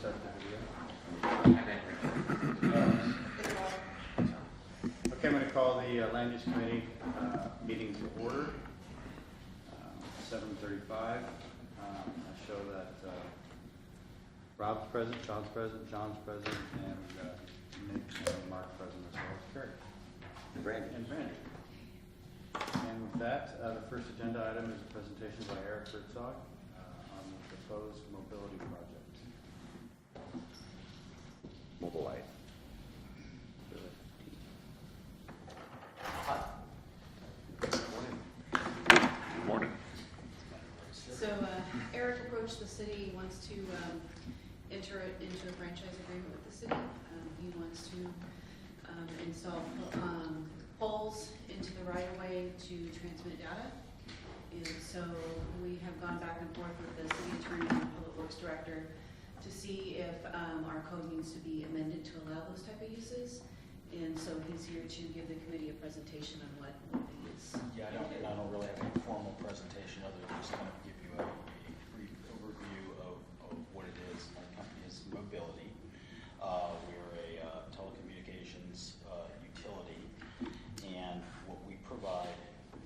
start the video. Okay, I'm going to call the Land Use Committee meeting to order. 7:35. I show that Rob's present, John's present, and Nick and Mark present as well as Carrie. And Brandy. And with that, the first agenda item is a presentation by Eric Herzog on the proposed mobility project. Mobile Life. Morning. So Eric approached the city, wants to enter into a franchise agreement with the city. He wants to install poles into the right-of-way to transmit data. And so we have gone back and forth with the city attorney and the public works director to see if our code needs to be amended to allow those type of uses. And so he's here to give the committee a presentation on what these. Yeah, I don't really have any formal presentation other than just kind of give you a brief overview of what it is. Our company is Mobility. We're a telecommunications utility, and what we provide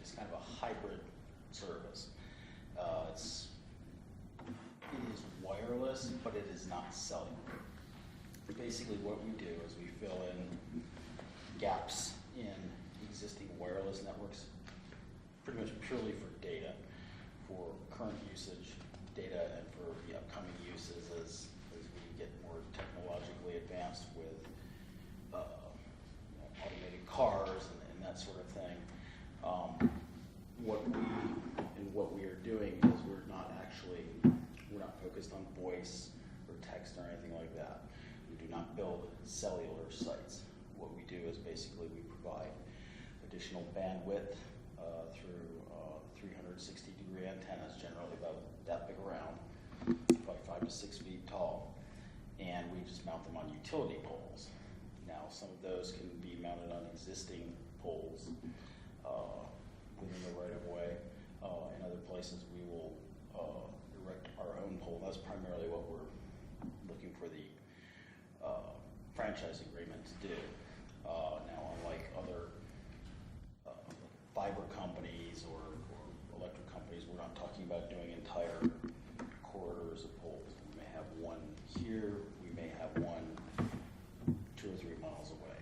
is kind of a hybrid service. It is wireless, but it is not cellular. Basically what we do is we fill in gaps in existing wireless networks, pretty much purely for data, for current usage data, and for the upcoming uses as we get more technologically advanced with automated cars and that sort of thing. What we are doing is we're not focused on voice or text or anything like that. We do not build cellular sites. What we do is basically we provide additional bandwidth through 360-degree antennas, generally about that big around, probably 5 to 6 feet tall, and we just mount them on utility poles. Now, some of those can be mounted on existing poles within the right-of-way. In other places, we will erect our own pole. That's primarily what we're looking for the franchise agreement to do. Now, unlike other fiber companies or electric companies, we're not talking about doing entire corridors of poles. We may have one here, we may have one 2 or 3 miles away.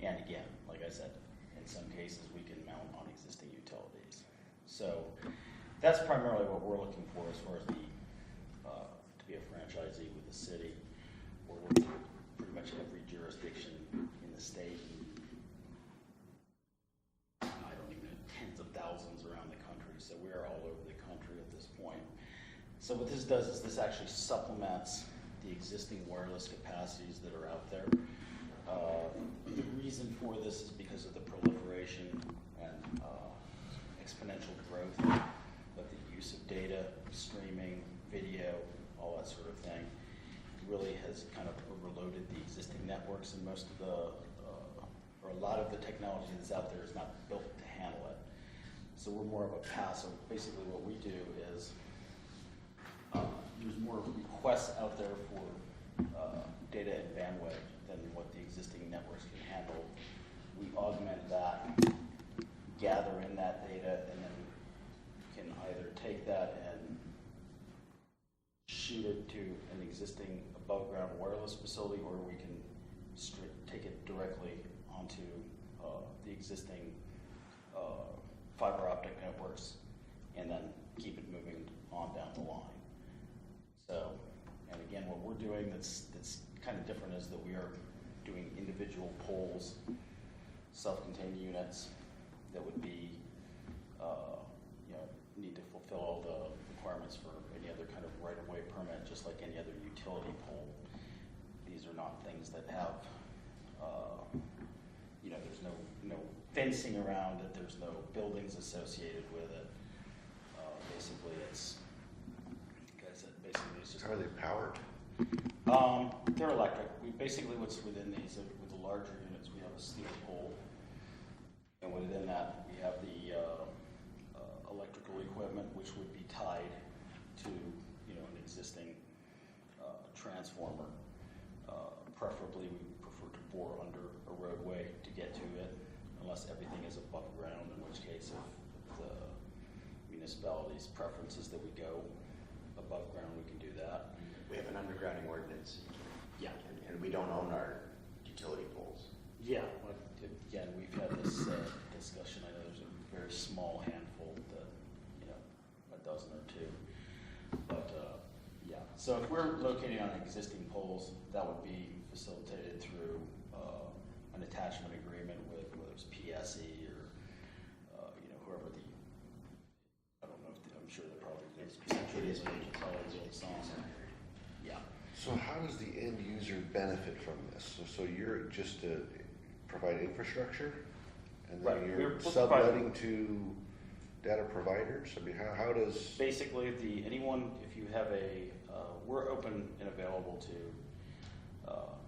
And again, like I said, in some cases we can mount on existing utilities. So that's primarily what we're looking for as far as to be a franchisee with the city. We're looking at pretty much every jurisdiction in the state. I don't even know, tens of thousands around the country. So we are all over the country at this point. So what this does is this actually supplements the existing wireless capacities that are out there. The reason for this is because of the proliferation and exponential growth of the use of data, streaming, video, all that sort of thing. It really has kind of overloaded the existing networks, and most of or a lot of the technology that's out there is not built to handle it. So we're more of a passive. Basically what we do is there's more requests out there for data and bandwidth than what the existing networks can handle. We augment that, gather in that data, and then can either take that and shoot it to an existing above-ground wireless facility, or we can take it directly onto the existing fiber optic networks and then keep it moving on down the line. So, and again, what we're doing that's kind of different is that we are doing individual poles, self-contained units that would be, need to fulfill all the requirements for any other kind of right-of-way permit, just like any other utility pole. These are not things that have, there's no fencing around it, there's no buildings associated with it. Basically, it's, like I said, it's just. How are they powered? They're electric. Basically what's within these, with the larger units, we have a steel pole, and within that we have the electrical equipment, which would be tied to an existing transformer. Preferably, we prefer to bore under a roadway to get to it, unless everything is above ground, in which case if the municipality's preference is that we go above ground, we can do that. We have an undergrounding ordinance. Yeah. And we don't own our utility poles. Yeah, but again, we've had this discussion. I know there's a very small handful that, a dozen or two. But, yeah. So if we're locating on existing poles, that would be facilitated through an attachment agreement with whether it's PSE or, whoever I don't know if I'm sure they're probably, It is yeah. So how does the end user benefit from this? So you're just to provide infrastructure, and then Right. you're We're subletting to data providers? I mean, how does... Basically, if you have we're open and available to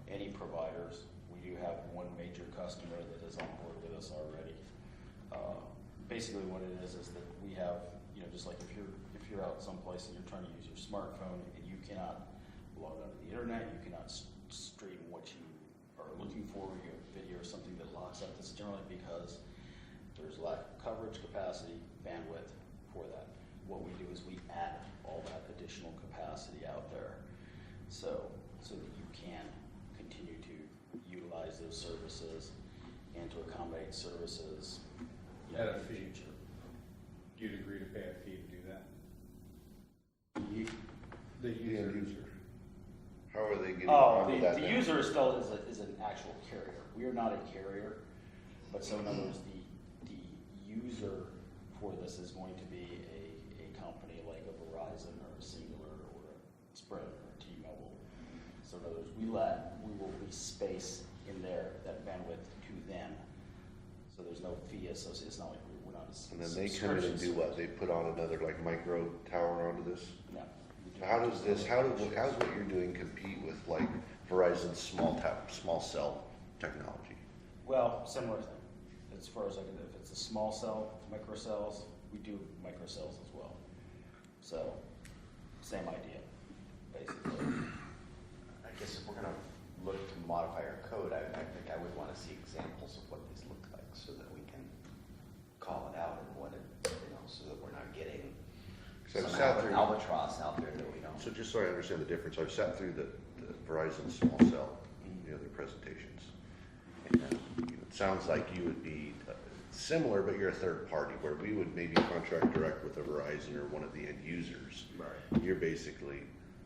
any providers. We do have one major customer that is on board with us already. Basically, what it is that we have, just like if you're out someplace and you're trying to use your smartphone and you cannot log onto the internet, you cannot stream what you are looking for, you have video or something that locks up. That's generally because there's lack of coverage, capacity, bandwidth for that. What we do is we add all that additional capacity out there, so that you can continue to utilize those services and to accommodate services At a in the fee. future. You'd agree to pay a fee to do that? You- The The end user. user. How are they getting Oh, around that the now? user still is an actual carrier. We are not a carrier, but so in other words, the user for this is going to be a company like a Verizon or a Singular or a Sprint or a T-Mobile. So in other words, we will lease space in there, that bandwidth to them. So there's no fee associated. It's not like we're not a And then they come in and do what? They put on another micro tower onto this? No. So how does what you're doing compete with Verizon's small cell technology? Well, similar thing. As far as if it's a small cell, micro cells, we do micro cells as well. So, same idea, basically. I guess if we're gonna look to modify our code, I think I would wanna see examples of what these look like so that we can call it out and what it, so that we're not getting So I've some sat through- albatross out there that we don't. So just so I understand the difference, I've sat through the Verizon small cell, their presentations. And it sounds like you would be similar, but you're a third party, where we would maybe contract direct with a Verizon or one of the end users. Right. You're basically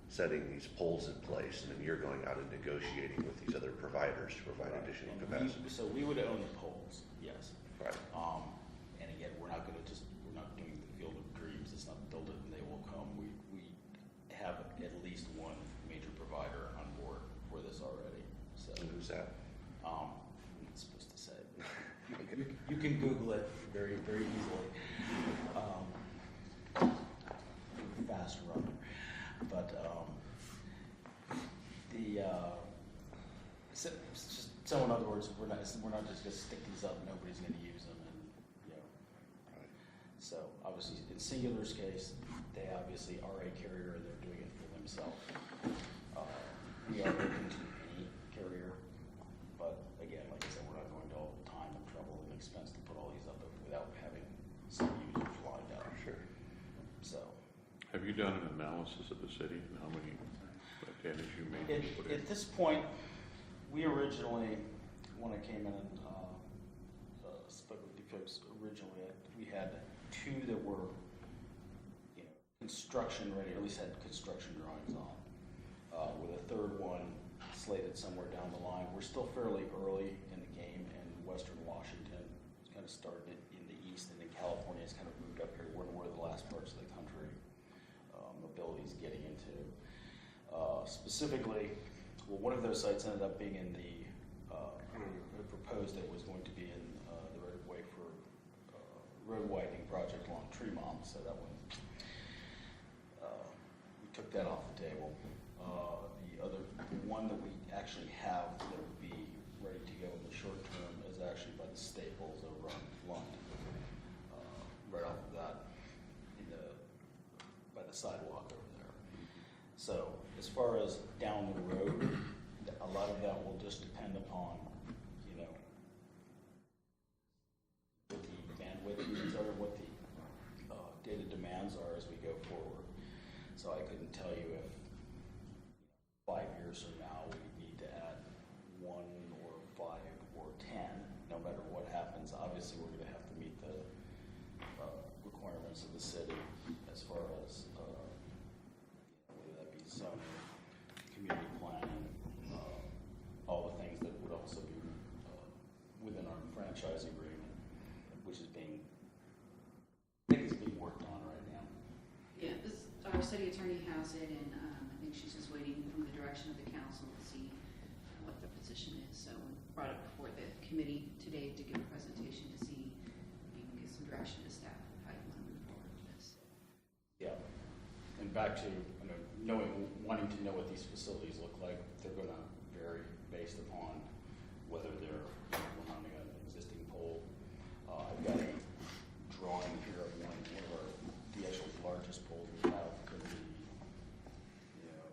setting these poles in place, and then you're going out and negotiating with these other providers to provide additional And capacity. so we would own the poles, yes. Right. And again, we're not doing the field of dreams. It's not build it and they will come. We have at least one major provider on board for this already. So, And who's that? I'm not supposed to say. You can Google it very, very easily. Fast runner. But so in other words, we're not just going to stick these up. Nobody's going to use them, and Right. So obviously, in Singular's case, they obviously are a carrier and they're doing it for themselves. We are open to any carrier, but again, like I said, we're not going to all the time and trouble and expense to put all these up without having some users lined up. Sure. So Have you done an analysis of the city and how many antennas you made to put in? at this point, we originally, when I came in and spoke with the folks originally, we had two that were construction ready, or at least had construction drawings on. With a third one slated somewhere down the line. We're still fairly early in the game in Western Washington. It's kind of started in the east, and then California has kind of moved up here. We're the last parts of the country mobility is getting into. Specifically, well, one of those sites ended up being in the proposed that was going to be in the right of way for road widening project along Tremont. So that one, we took that off the table. The one that we actually have that would be ready to go in the short term is actually by the Staples over on Lund, right off of that, by the sidewalk over there. So As far as down the road, a lot of that will just depend upon, you know, what the bandwidth needs are, what the data demands are as we go forward. So I couldn't tell you if 5 years from now we need to add 1 or 5 or 10, no matter what happens. Obviously, we're going to have to meet the requirements of the city as far as whether that be zoning, community planning, all the things that would also be within our franchise agreement, which is being, I think it's being worked on right now. Yeah, our city attorney has it, and I think she's just waiting from the direction of the council to see what the position is. So we brought it before the committee today to give a presentation to see if you can get some direction to staff of how you want to move forward with this. Yeah, and back to, you know, wanting to know what these facilities look like. They're going to vary based upon whether they're mounting an existing pole. I've got a drawing here of one of the actual largest poles we have. Could be, you know,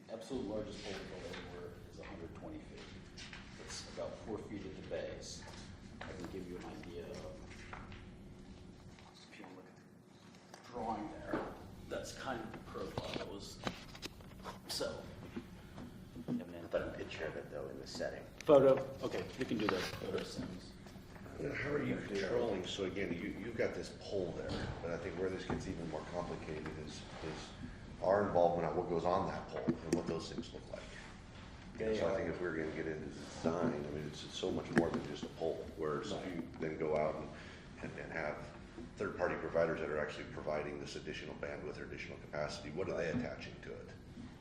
the absolute largest pole we built everywhere is 120 feet. It's about 4 feet at the base. I can give you an idea of, if you look at the drawing there, that's kind of the profile that was, so. And then But a picture of it though in the setting. photo, okay, we can do the photo sims. How are you controlling, so again, you've got this pole there, but I think where this gets even more complicated is our involvement on what goes on that pole and what those things look like. So I think if we're gonna get into design, I mean, it's so much more than just a pole, whereas you then go out and have third-party providers that are actually providing this additional bandwidth or additional capacity, what are they attaching to it?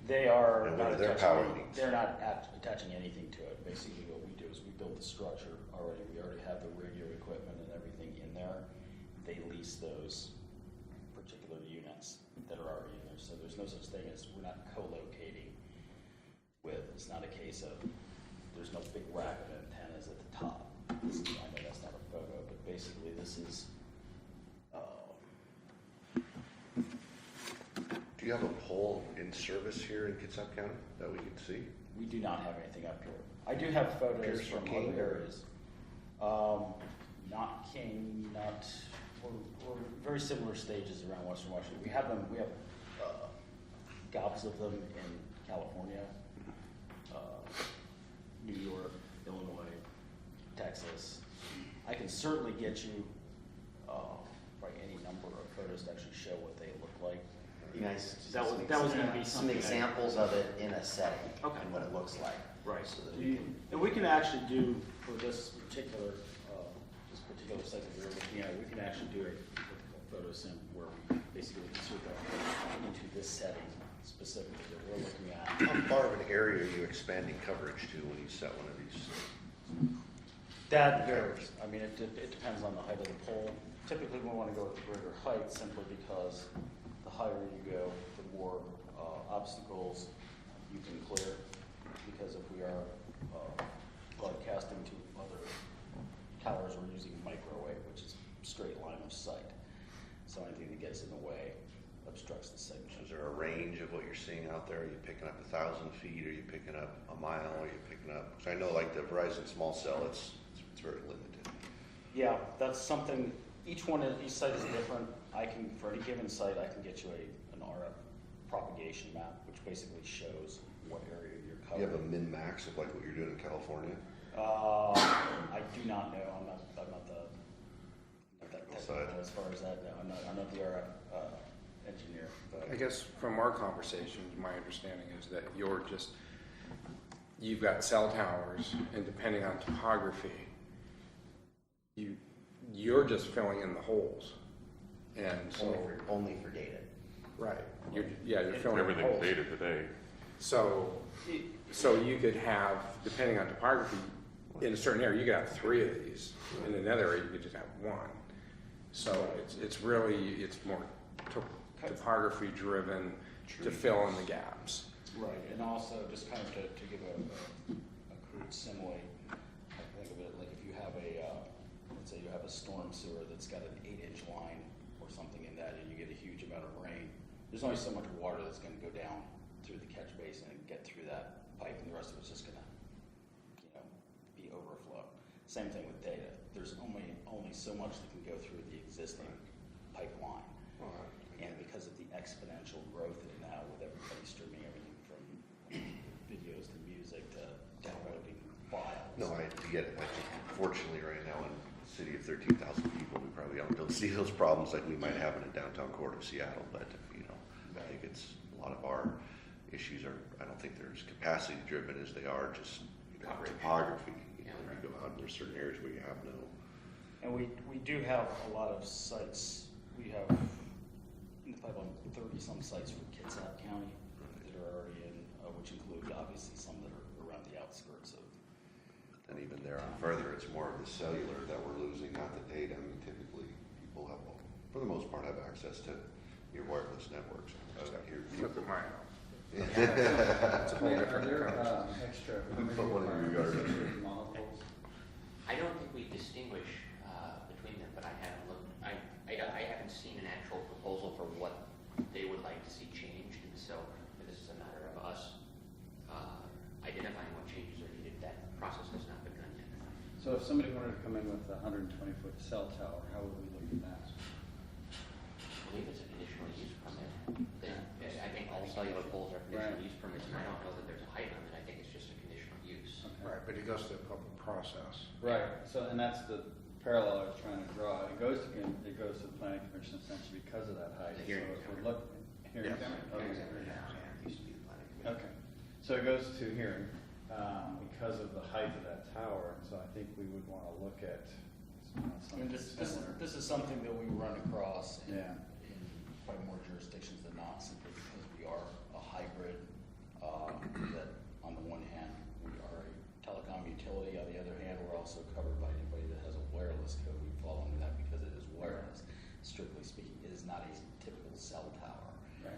They are And what not are their attaching, power needs? they're not attaching anything to it. Basically what we do is we build the structure already. We already have the radio equipment and everything in there. They lease those particular units that are already in there. So there's no such thing as, we're not co-locating with. It's not a case of, there's no big rack of antennas at the top. I know that's not a photo, but basically this is, Do you have a pole in service here in Kitsap County that we can see? we do not have anything up here. I do have photos Pierce or from King other or- areas. Not King, we're very similar stages around Western Washington. We have gobs of them in California, New York, Illinois, Texas. I can certainly get you probably any number of photos to actually show what they look like. Be nice. to That see was going to be some something. examples of it in a setting. Okay. And what it looks like. Right. So that we can. And we can actually do, for this particular site that we're looking at, we can actually do a photo sim where we basically insert that into this setting specifically that we're looking at. How far of an area are you expanding coverage to when you set one of these? That varies. I mean, it depends on the height of the pole. Typically, we want to go with greater height simply because the higher you go, the more obstacles you can clear. Because if we are broadcasting to other towers, we're using microwave, which is straight line of sight. So anything that gets in the way obstructs the signal. Is there a range of what you're seeing out there? Are you picking up 1,000 feet? Are you picking up a mile? Are you picking up? Because I know like the Verizon small cell, it's very limited. Yeah, that's something, each site is different. For any given site, I can get you an RF propagation map, which basically shows what area you're Do you have covering. a min-max of like what you're doing in California? I do not know. I'm not that Side. technical as far as that. No, I'm not the RF engineer. But I guess from our conversations, my understanding is that you've got cell towers, and depending on topography, you're just filling in the holes. And so, Only for data. right, you're filling in the Everything's holes. data today. So you could have, depending on topography, in a certain area, you could have 3 of these. In another area, you could just have 1. So it's more topography driven to fill in the gaps. right, and also just kind of to give a crude simile, I think of it like if you have let's say you have a storm sewer that's got an 8-inch line or something in that, and you get a huge amount of rain. There's only so much water that's going to go down through the catch basin and get through that pipe, and the rest of it's just gonna, be overflow. Same thing with data. There's only so much that can go through the existing pipeline. And because of the exponential growth in it now, with everybody streaming everything from videos to music to downloading files. No, I get it. I think fortunately right now in a city of 13,000 people, we probably don't see those problems like we might have in a downtown core of Seattle. But, I think it's a lot of our issues are, I don't think they're as capacity driven as they are just topography. You go out and there's certain areas where you have no. And we do have a lot of sites. We have in the pipeline 30-some sites for Kitsap County that are already in, which include obviously some that are around the outskirts of. And even there on further, it's more of the cellular that we're losing, not the data. I mean, typically people have, for the most part, have access to your wireless networks. Flip at my house. It's a whole different Are there conversation. extra? Put one in your yard. Monopoles? I don't think we distinguish between them, but I haven't looked, I haven't seen an actual proposal for what they would like to see changed, and so this is a matter of us identifying what changes are needed. That process has not begun yet. So if somebody wanted to come in with a 120-foot cell tower, how would we look at that? I believe it's a conditional use permit. I think all cellular poles are conditional use permits, and I don't know that there's a height limit. I think it's just a conditional use. Okay. Right, but it goes through the public process. Right, so, and that's the parallel I was trying to draw. It goes to the planning commission essentially because of that height. The hearing So if we camera. look, hearing Yes. camera? Okay. It used to be the planning commission. Okay, so it goes to hearing, because of the height of that tower, so I think we would wanna look at something similar. This is something that we run across in Yeah. quite more jurisdictions than not, simply because we are a hybrid, that on the one hand, we are a telecom utility, on the other hand, we're also covered by anybody that has a wireless code. We fall under that because it is wireless. Strictly speaking, it is not a typical cell tower. Right.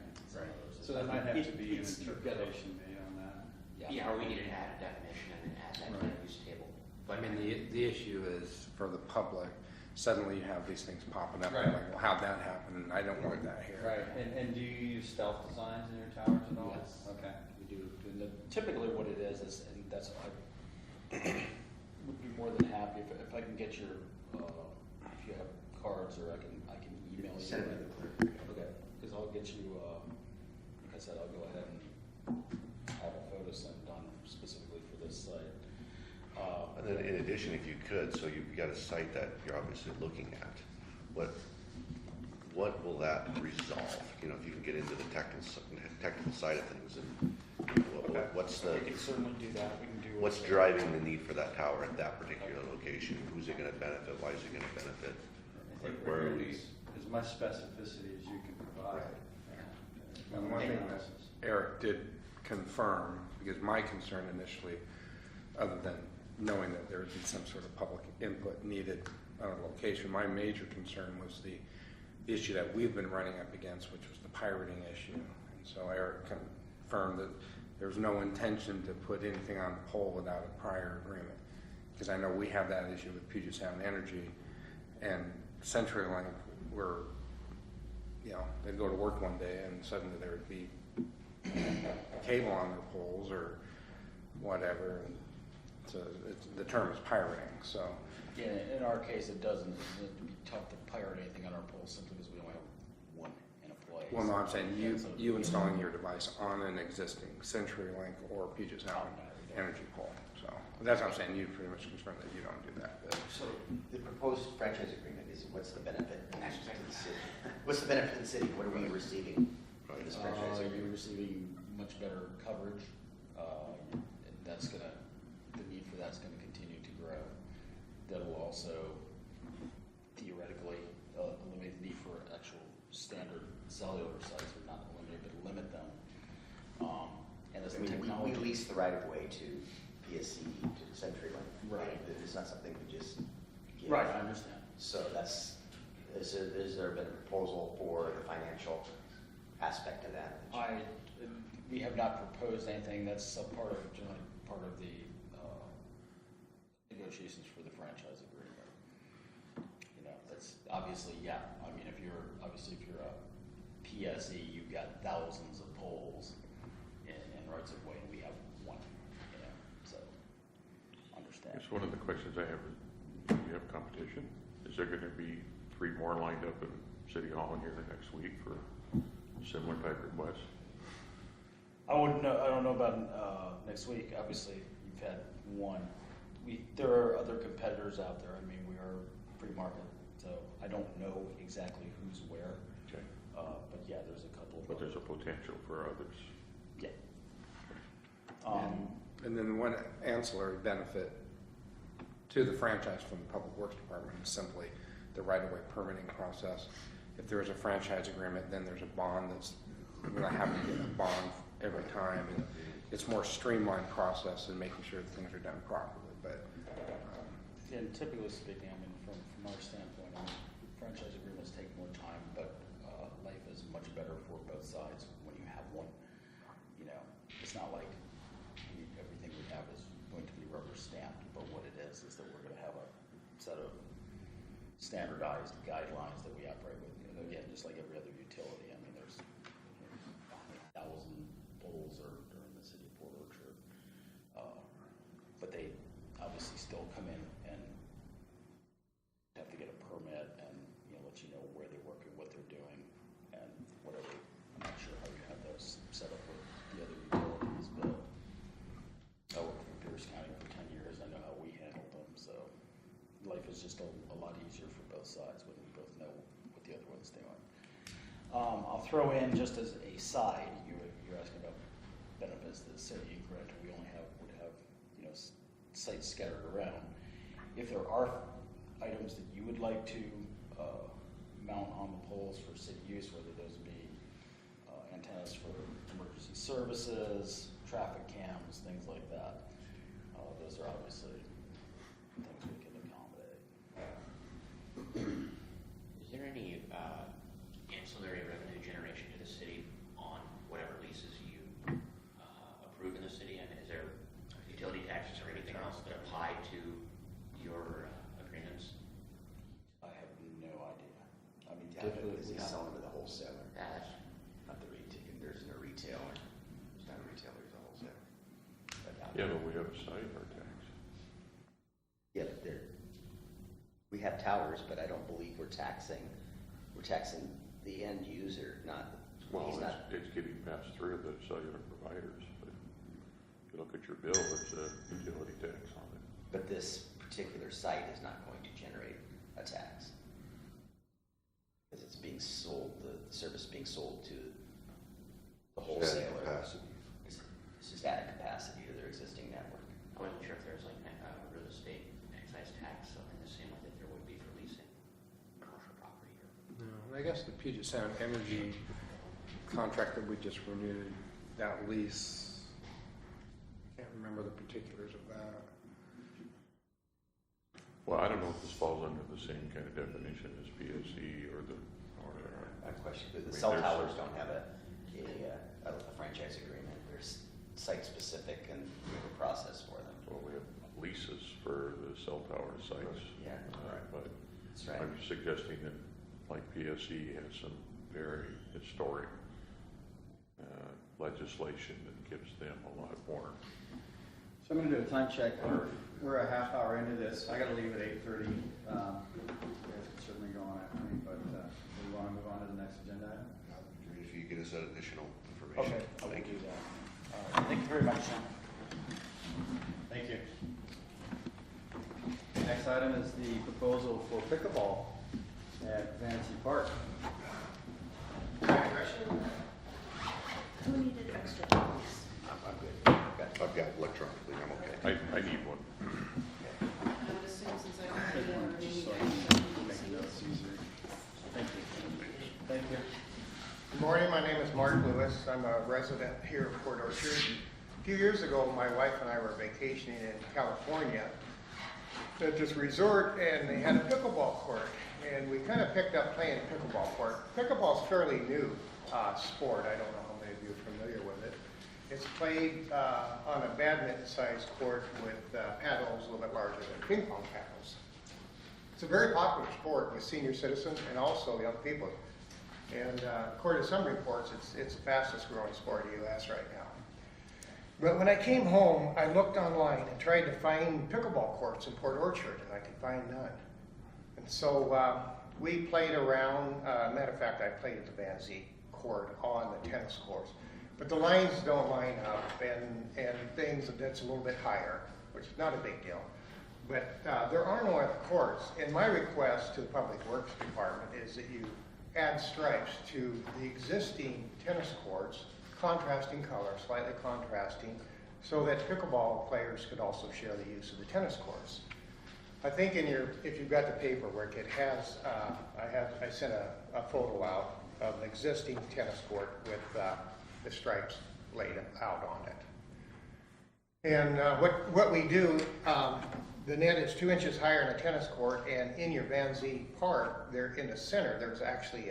So So there might have to be an It's- you've got to- interpretation made on that. Yeah, or we need to add a definition and then add that to the use table. I mean, the issue is for the public, suddenly you have these things popping up, Right. and like, well, how'd that happen? And I don't want that here. Right, and do you use stealth designs in your towers at all? Yes. Okay. We do. Typically what it is, and that's, I would be more than happy if I can get your, if you have cards, or I can email you. Send it to the clerk. Okay, because I'll get you, like I said, I'll go ahead and have a photo sent done specifically for this site. And then in addition, if you could, so you've got a site that you're obviously looking at, what will that resolve? If you can get into the technical side of things, and what's We can certainly do that. We can do. what's driving the need for that tower at that particular location? Who's it going to benefit? Why is it going to benefit? I think Where we're are gonna we? use as much specificity as you can provide. And one thing that Eric did confirm, because my concern initially, other than knowing that there would be some sort of public input needed on a location, my major concern was the issue that we've been running up against, which was the pirating issue. And so Eric confirmed that there's no intention to put anything on the pole without a prior agreement. Because I know we have that issue with Puget Sound Energy and CenturyLink, where, they'd go to work one day and suddenly there would be cable on their poles or whatever. And so the term is pirating, so. Yeah, in our case, it doesn't. It'd be tough to pirate anything on our poles simply because we only have one in a place. Well, no, I'm saying And so- you installing your device on an existing CenturyLink or Puget Sound Energy pole. So that's what I'm saying. You're pretty much concerned that you don't do that. But So the proposed franchise agreement is, what's the benefit to the city? What's the benefit to the city? What are we receiving from this franchise You're agreement? receiving much better coverage. And that's the need for that's gonna continue to grow. That'll also theoretically eliminate the need for actual standard cellular sites, or not eliminate, but limit them. And as I the mean, technology. we lease the right of way to PSC, to CenturyLink. Right. It's not something we just give. Right, I understand. So is there been a proposal for the financial aspect of that? We have not proposed anything. That's generally part of the negotiations for the franchise agreement. That's obviously, I mean, if you're a PSE, you've got thousands of poles, rights of way, and we have one, you know, so understand. It's one of the questions I have, do you have competition? Is there gonna be 3 more lined up in City Hall here next week for similar type requests? I wouldn't know, I don't know about, next week. Obviously, you've had one. There are other competitors out there. I mean, we are free market, so I don't know exactly who's where. Okay, But yeah, there's a couple. but there's a potential for others. Yeah. And then one ancillary benefit to the franchise from the Public Works Department is simply the right-of-way permitting process. If there's a franchise agreement, then there's a bond we're not having to get a bond every time. And it's more streamlined process in making sure that things are done properly. But And typically speaking, I mean, from our standpoint, I mean, franchise agreements take more time, but life is much better for both sides when you have one. You know, it's not like everything we have is going to be rubber stamped, but what it is that we're going to have a set of standardized guidelines that we operate with. You know, again, just like every other utility. I mean, there's 1,000 poles are in the city of Port Orchard, but they obviously still come in and have to get a permit and let you know where they work and what they're doing and whatever. I'm not sure how you have those set up with the other utilities, but I worked for Pierce County for 10 years. I know how we handled them, so life is just a lot easier for both sides when we both know what the other one's doing. I'll throw in just as a side, you're asking about benefits to the city. Granted, we only would have sites scattered around. If there are items that you would like to mount on the poles for city use, whether those be antennas for emergency services, traffic cams, things like that, those are obviously things we can accommodate. Is there any ancillary revenue generation to the city on whatever leases you approve in the city? I mean, is there utility taxes or anything else that apply to your agreements? I have no idea. I mean, Typically, we it's have- selling to the wholesaler, That's not the retail. There's no retailer. There's not a retailer, there's a wholesaler. Yeah, but we have a site or tax. Yeah, but we have towers, but I don't believe we're taxing the end user, not, Well, he's not. it's getting passed through the cellular providers, but if you look at your bill, there's a utility tax on it. But this particular site is not going to generate a tax. Because it's being sold, the service being sold to the wholesaler. Capacity. It's just added capacity to their existing network. I wasn't sure if there was like a real estate excise tax, something the same way that there would be for leasing commercial property. no, I guess the Puget Sound Energy contract that we just renewed, that lease, I can't remember the particulars of that. Well, I don't know if this falls under the same kind of definition as PSC or A question, the I mean, cell there's- towers don't have a franchise agreement. There's site-specific and we have a process for them. well, we have leases for the cell tower sites. Yeah, right. But That's right. I'm suggesting that, like PSC has some very historic legislation that gives them a lot more. So I'm gonna do a time check. We're a half hour into this. I gotta leave at 8:30. You guys can certainly go on after me, but we wanna move on to the next agenda item? If you get us that additional information. Okay, I will Thank do you. that. Thank you very much, Sean. Thank you. Next item is the proposal for pickleball at Vanity Park. Who needed extra copies? I'm good. I've got electronically, I'm okay. I need one. I would assume since I don't have the other Just name, so I I can don't make see notes it. easier. Thank you. Thank you. Good morning, my name is Mark Lewis. I'm a resident here of Port Orchard. A few years ago, my wife and I were vacationing in California at this resort, and they had a pickleball court. And we kind of picked up playing pickleball court. Pickleball is fairly new sport. I don't know how many of you are familiar with it. It's played on a badminton-sized court with paddles a little bit larger than ping pong paddles. It's a very popular sport with senior citizens and also young people. And according to some reports, it's the fastest growing sport in the U.S. right now. But when I came home, I looked online and tried to find pickleball courts in Port Orchard, and I could find none. And so we played around. Matter of fact, I played at the Van Zee court on the tennis courts. But the lines don't line up, and things that's a little bit higher, which is not a big deal. But there are no other courts. And my request to the Public Works Department is that you add stripes to the existing tennis courts, contrasting color, slightly contrasting, so that pickleball players could also share the use of the tennis courts. I think if you've got the paperwork, it has, I sent a photo out of an existing tennis court with the stripes laid out on it. And what we do, the net is 2 inches higher in a tennis court, and in your Van Zee Park, there in the center, there's actually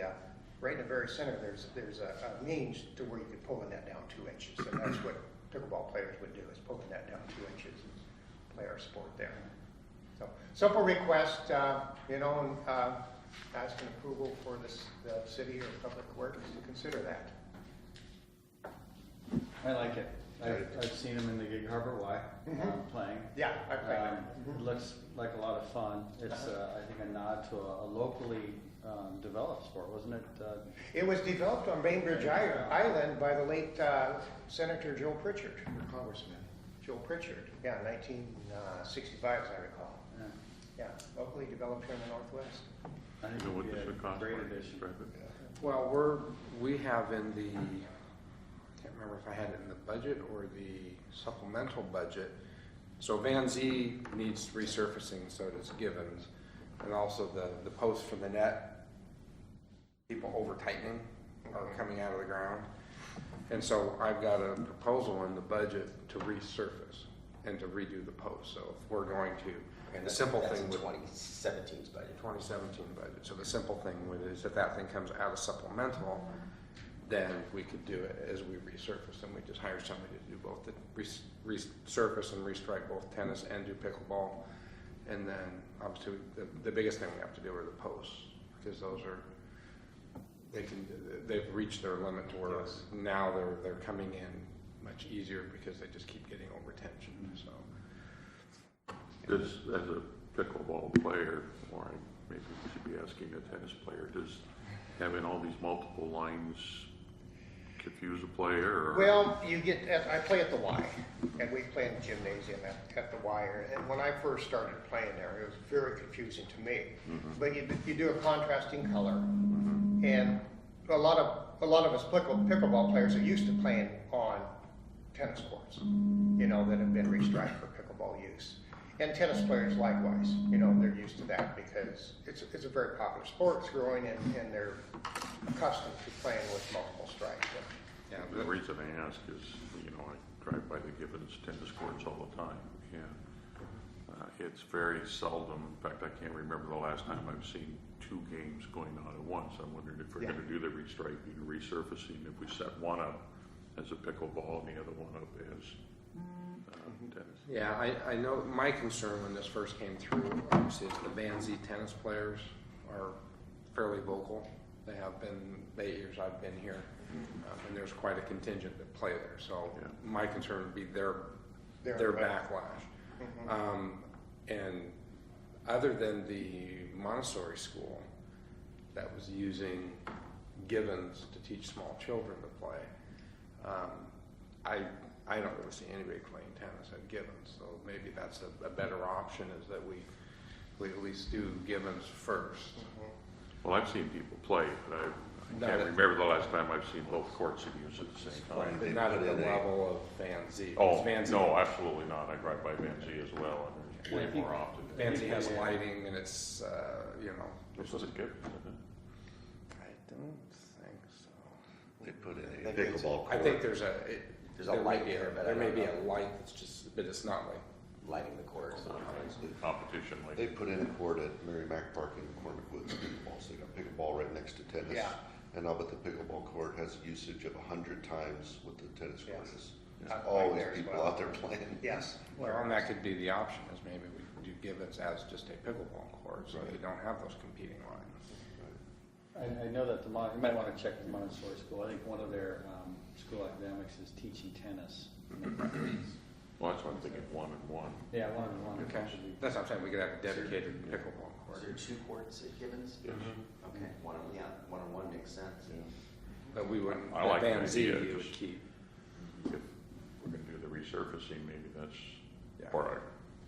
right in the very center, there's a means to where you could pull the net down 2 inches, and that's what pickleball players would do, is pull the net down 2 inches and play our sport there. So simple request, and asking approval for the city or Public Works to consider that. I like it. I've seen them in the Gig Harbor Y playing. Yeah, I played there. It looks like a lot of fun. It's, I think, a nod to a locally developed sport, wasn't it? It was developed on Bainbridge Island by the late Senator Joe Pritchard, or Congressman Joe Pritchard. Yeah, 1965, as I recall. Yeah, locally developed here in the Northwest. I think So it what would does be it a cost? great addition. Well, we have in the, I can't remember if I had it in the budget or the supplemental budget. So Van Zee needs resurfacing, so does Givens. And also the posts from the net, people over tightening are coming out of the ground. And so I've got a proposal in the budget to resurface and to redo the posts. So if we're going to, And the simple that's thing in with 2017's budget. 2017 budget. So the simple thing with it is if that thing comes out of supplemental, then we could do it as we resurface, and we just hire somebody to do both, the resurface and restrike both tennis and do pickleball. And then obviously the biggest thing we have to do are the posts, because those are, they've reached their limit to where now they're coming in much easier because they just keep getting over tension. So. Does, as a pickleball player, or maybe we should be asking a tennis player, does having all these multiple lines confuse a player? Or? Well, I play at the Y, and we play in the gymnasium at the Y. And when I first started playing there, it was very confusing to me. But you do a contrasting color, and a lot of us pickleball players are used to playing on tennis courts, that have been restriped for pickleball use. And tennis players likewise, they're used to that because it's a very popular sport. It's growing, and they're accustomed to playing with multiple stripes. Yeah, the reason I ask is, I drive by the Givens tennis courts all the time, and it's very seldom. In fact, I can't remember the last time I've seen 2 games going on at once. I'm wondering if we're going to do the restriping and resurfacing, if we set one up as a pickleball and the other one up as tennis. Yeah, I know my concern when this first came through, obviously, is the Van Zee tennis players are fairly vocal. They have been the 8 years I've been here, and there's quite a contingent that play there. So my concern would be their backlash. And other than the Montessori school that was using Givens to teach small children to play, I don't really see anybody playing tennis at Givens, so maybe that's a better option, is that we at least do Givens first. Well, I've seen people play, but I can't remember the last time I've seen both courts in use at the same time. But not at the level of Van Zee. Oh, Van Zee, no, absolutely not. I drive by Van Zee as well, and there's way more often. Van Zee has lighting, and it's, This is good, isn't it? I don't think so. They put in a pickleball court. I think there's a light there, but there I may don't be know. a light that's just, but it's not like. Lighting the courts. Competition like. They put in a court at Merrimack Park in Cornick Woods pickleball, so they got pickleball right next to tennis. Yeah. And I'll bet the pickleball court has usage of 100 times what the tennis court is. There's I've played always there as people well. out there playing. Yes. Well, and that could be the option, is maybe we could do Givens as just a pickleball court, so you don't have those competing lines. I know that you might want to check with Montessori School. I think one of their school academics is teaching tennis. Well, that's what I'm thinking, 1-on-1. Yeah, one. Okay, that's what I'm saying, we could have a dedicated pickleball Was court. there 2 courts at Gibbons? Yes. Okay, one-on-one makes sense. Yeah. But we wouldn't, I like Van the Z idea, you would just- keep. If we're gonna do the resurfacing, maybe that's Yeah. part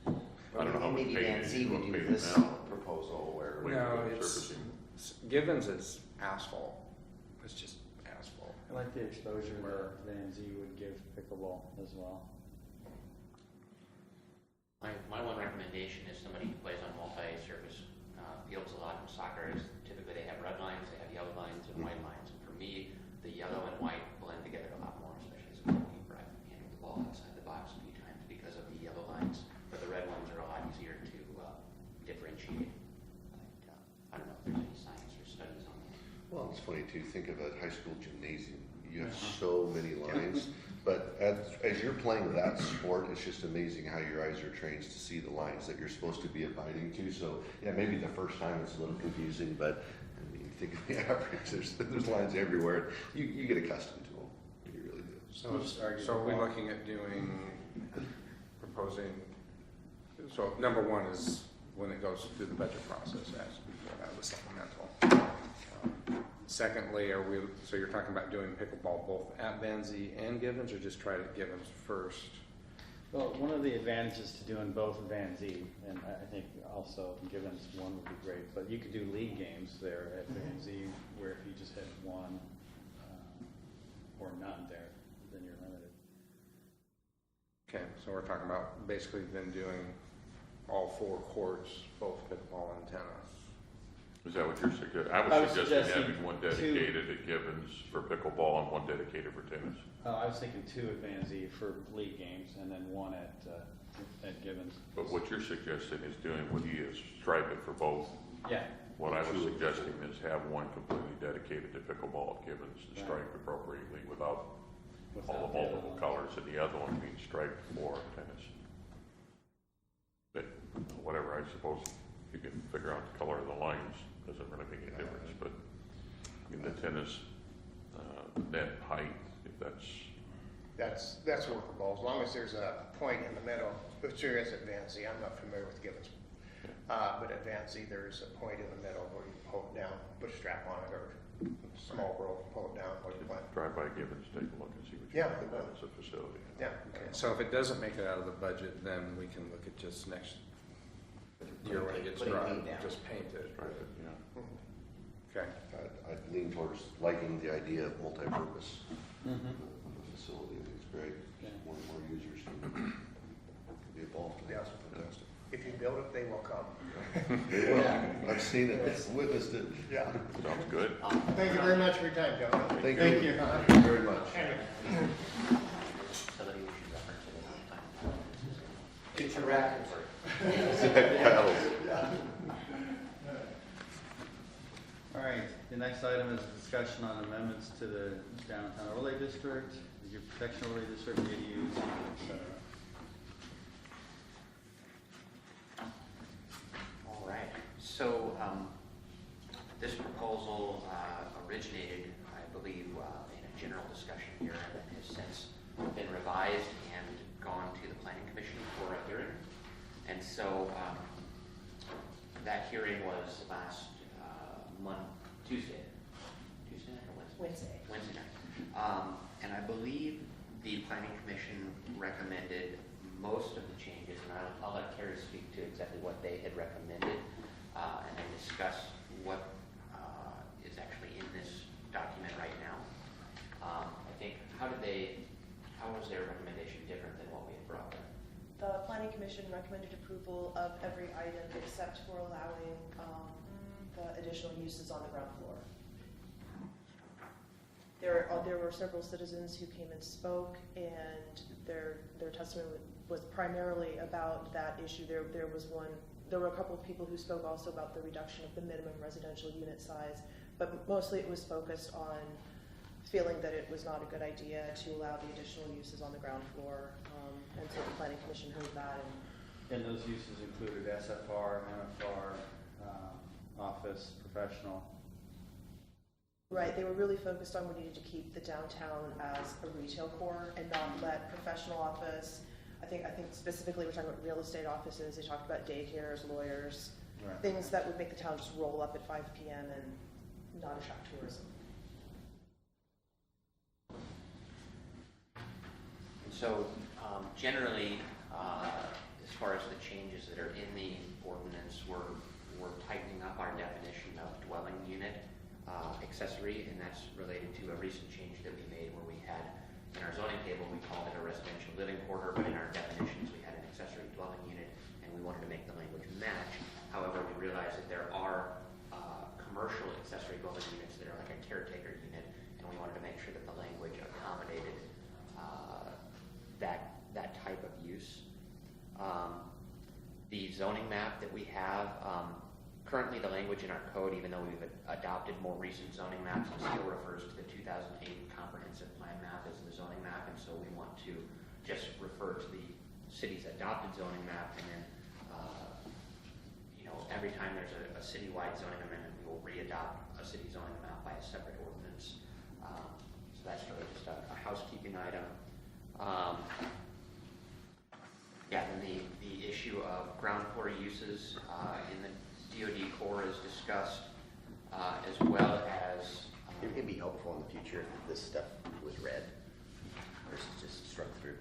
of it. I don't know how much Maybe paving Van Z you would want do paving this now. proposal where. Wait, No, the it's, surfacing. Gibbons is asphalt, it's just asphalt. I like the exposure where Van Z would give pickleball as well. My one recommendation is somebody who plays on multi-surface fields a lot in soccer is typically they have red lines, they have yellow lines and white lines. And for me, the yellow and white blend together a lot more, especially as a goalkeeper. I've handled the ball outside the box a few times because of the yellow lines, but the red ones are a lot easier to differentiate. But, I don't know if there's any science or studies on that. Well, it's funny too, think of a high school gymnasium, you have so many lines, but as you're playing that sport, it's just amazing how your eyes are trained to see the lines that you're supposed to be abiding to, so, yeah, maybe the first time it's a little confusing, but, I mean, think of the average, there's lines everywhere, you get accustomed to them, you really do. So are we looking at proposing, so number one is when it goes through the budget process, as before that was supplemental. Secondly, so you're talking about doing pickleball both at Van Z and Gibbons, or just try it at Gibbons first? Well, one of the advantages to doing both Van Z, and I think also Gibbons one would be great, but you could do league games there at Van Z, where if you just had one or none there, then you're limited. Okay, so we're talking about basically then doing all 4 courts, both pickleball and tennis. Is that what you're suggesting? I I was was suggesting suggesting having one two. dedicated at Gibbons for pickleball and one dedicated for tennis. I was thinking 2 at Van Z for league games, and then 1 at Gibbons. But what you're suggesting is doing what he is, stripe it for both. Yeah. What I was suggesting is have one completely dedicated to pickleball at Gibbons and striped appropriately without all the multiple colors, and the other one being striped for tennis. But whatever, I suppose you can figure out the color of the lines, doesn't really make a difference, but I mean the tennis net height, if That's workable, as long as there's a point in the middle, which there is at Van Z. I'm not familiar with Gibbons. But at Van Z, there's a point in the middle where you pull it down, put a strap on it, or a small rope, pull it down while you're playing. drive by Gibbons, take a look and see what you Yeah. think about as a facility. Yeah. Okay, so if it doesn't make it out of the budget, then we can look at just next year when it gets Putting dry, paint down. just paint it. Stripe it, yeah. Okay, I'd lean towards liking the idea of multi-purpose Mm-hmm. facility, I think it's great, Yeah. more and more users can be involved. Yeah. Fantastic. If you build it, they will come. They will. I've seen it, witnessed it. Yeah. Sounds good. Thank you very much for your time, gentlemen. Thank Thank you. you. Thank you very much. Somebody we should reference it at the time. Get your racket. Paddles. All right, the next item is a discussion on amendments to the downtown overlay district, your protection overlay district, ADUs, et cetera. All right, so this proposal originated, I believe, in a general discussion here and then has since been revised and gone to the Planning Commission for a hearing. And so that hearing was last Tuesday night or Wednesday night. And I believe the Planning Commission recommended most of the changes, and I'll let Carrie speak to exactly what they had recommended, and then discuss what is actually in this document right now. I think, how was their recommendation different than what we had brought up? The Planning Commission recommended approval of every item except for allowing the additional uses on the ground floor. There were several citizens who came and spoke, and their testimony was primarily about that issue. There were a couple of people who spoke also about the reduction of the minimum residential unit size, but mostly it was focused on feeling that it was not a good idea to allow the additional uses on the ground floor, and so the Planning Commission heard that. And those uses included SFR, MFR, office, professional. Right, they were really focused on we needed to keep the downtown as a retail core and not let professional office, I think specifically we're talking about real estate offices, they talked about daycares, lawyers, Right. things that would make the town just roll up at 5 p.m. and not attract tourism. And so, generally, as far as the changes that are in the ordinance, we're tightening up our definition of dwelling unit accessory, and that's related to a recent change that we made where we had, in our zoning table, we called it a residential living quarter, but in our definitions, we had an accessory dwelling unit, and we wanted to make the language match. However, we realized that there are commercial accessory dwelling units that are like a caretaker unit, and we wanted to make sure that the language accommodated that type of use. The zoning map that we have, currently the language in our code, even though we've adopted more recent zoning maps, it still refers to the 2008 comprehensive plan map as the zoning map, and so we want to just refer to the city's adopted zoning map, and then every time there's a citywide zoning amendment, we will re-adopt a city zoning map by a separate ordinance. So that's really just a housekeeping item. Yeah, and the issue of ground floor uses in the DoD core is discussed, as well as. It'd be helpful in the future if this stuff was read versus just struck through,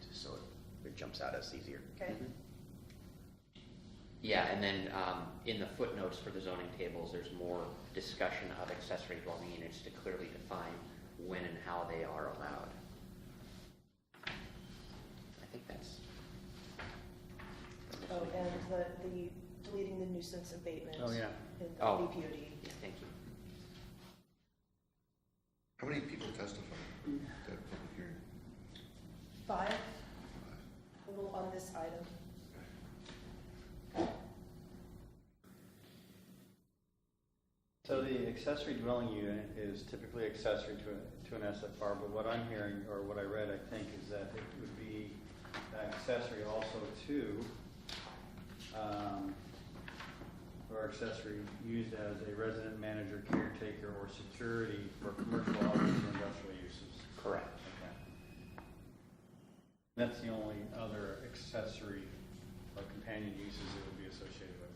just so it jumps out as easier. Okay. Yeah, and then in the footnotes for the zoning tables, there's more discussion of accessory dwelling units to clearly define when and how they are allowed. I think that's. Oh, and the deleting the nuisance abatement. Oh, yeah. In the Oh. BPOD. Yeah, thank you. How many people testified at that public hearing? 5 total on this item. So the accessory dwelling unit is typically accessory to an SFR, but what I'm hearing, or what I read, I think, is that it would be accessory also to, or accessory used as a resident manager, caretaker, or security for commercial office or industrial uses. Correct. Okay. That's the only other accessory or companion uses it would be associated with.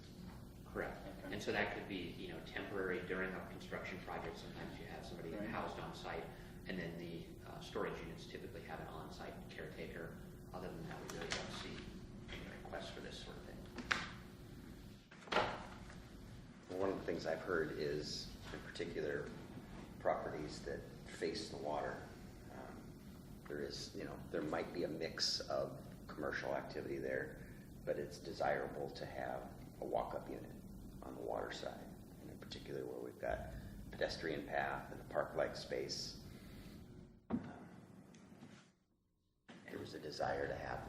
Correct. Okay. And so that could be, temporary during a construction project. Sometimes you have somebody Right. housed on site, and then the storage units typically have an on-site caretaker. Other than that, we really don't see any requests for this sort of thing. Well, one of the things I've heard is, in particular, properties that face the water. There is, there might be a mix of commercial activity there, but it's desirable to have a walk-up unit on the water side. And in particular, where we've got pedestrian path and a park-like space. There was a desire to have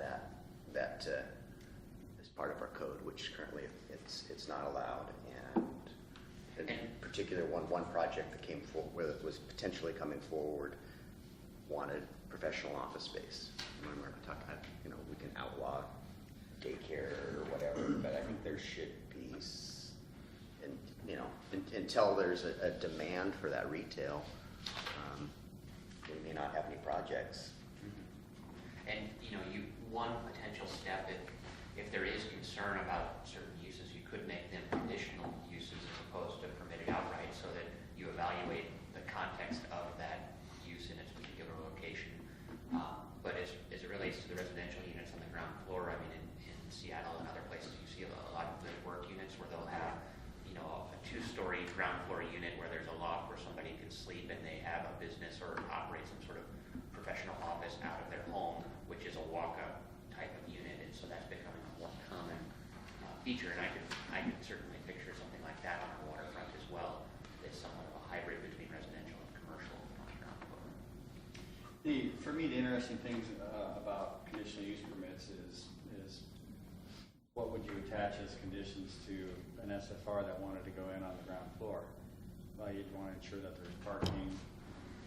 that as part of our code, which currently it's not allowed. And in particular, one project that came forward, where it was potentially coming forward, wanted professional office space. And when we're talking, we can outlaw daycare or whatever, but I think there should be, until there's a demand for that retail, we may not have any projects. And, one potential step, if there is concern about certain uses, you could make them conditional uses as opposed to permitted outright, so that you evaluate the context of that use in its particular location. But as it relates to the residential units on the ground floor, I mean, in Seattle and other places, you see a lot of good work units where they'll have, a 2-story ground floor unit where there's a loft where somebody can sleep, and they have a business or operate some sort of professional office out of their home, which is a walk-up type of unit, and so that's becoming a more common feature. And I could certainly picture something like that on the waterfront as well. It's somewhat of a hybrid between residential and commercial on the ground floor. For me, the interesting things about conditional use permits is what would you attach as conditions to an SFR that wanted to go in on the ground floor? Well, you'd want to ensure that there's parking,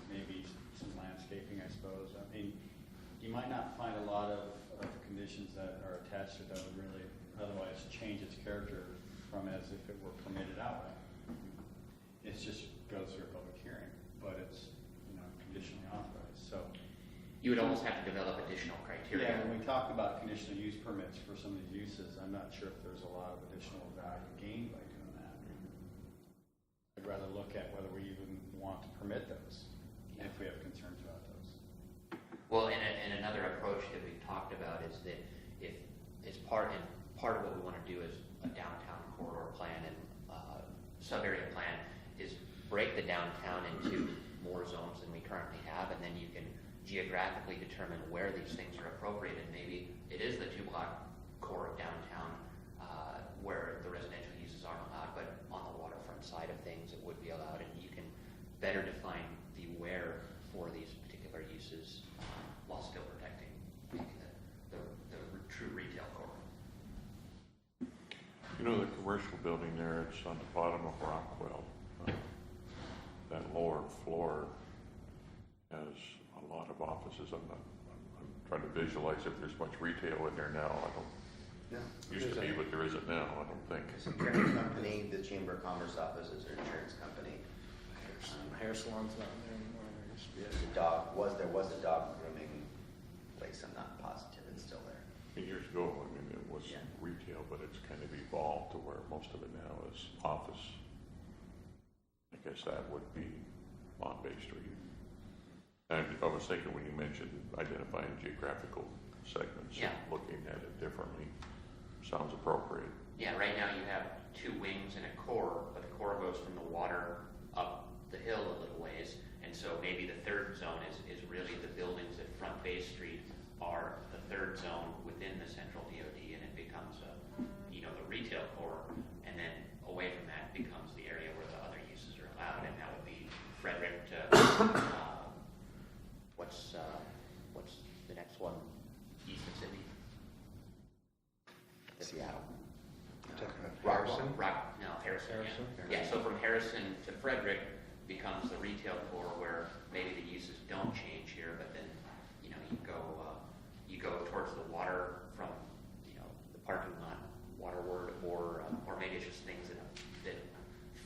maybe some landscaping, I suppose. I mean, you might not find a lot of conditions that are attached to it that would really otherwise change its character from as if it were permitted outright. It's just goes through a public hearing, but it's, conditionally authorized, so. You would almost have to develop additional criteria. Yeah, when we talk about conditional use permits for some of these uses, I'm not sure if there's a lot of additional value gained by doing that. I'd rather look at whether we even want to permit those, if we have concerns about those. Well, and another approach that we've talked about is that if, as part of what we want to do is a downtown corridor plan and sub-area plan is break the downtown into more zones than we currently have, and then you can geographically determine where these things are appropriate, and maybe it is the 2-block core of downtown where the residential uses aren't allowed, but on the waterfront side of things it would be allowed, and you can better define the where for these particular uses while still protecting the true retail core. The commercial building there, it's on the bottom of Rockwell. That lower floor has a lot of offices. I'm trying to visualize if there's much retail in there now. I don't. No. Used to be, but there isn't now, I don't think. It's an insurance company, the Chamber of Commerce offices are insurance company. Hair salon's not there anymore. There used to be a There was a dog grooming place, I'm not positive it's still there. Years ago, it was Yeah. retail, but it's kind of evolved to where most of it now is office. I guess that would be on Bay Street. And I was thinking when you mentioned identifying geographical segments, Yeah. looking at it differently sounds appropriate. Yeah, right now you have 2 wings and a core, but the core goes from the water up the hill a little ways, and so maybe the third zone is really the buildings that front Bay Street are the third zone within the central DOD, and it becomes the retail core, and then away from that becomes the area where the other uses are allowed, and that would be Frederick to what's the next one east of Sydney? Seattle. Harrison. Harrison. Harrison? Yeah, so from Harrison to Frederick becomes the retail core where maybe the uses don't change here, but then, you go towards the water from, the parking lot waterward, or maybe it's just things that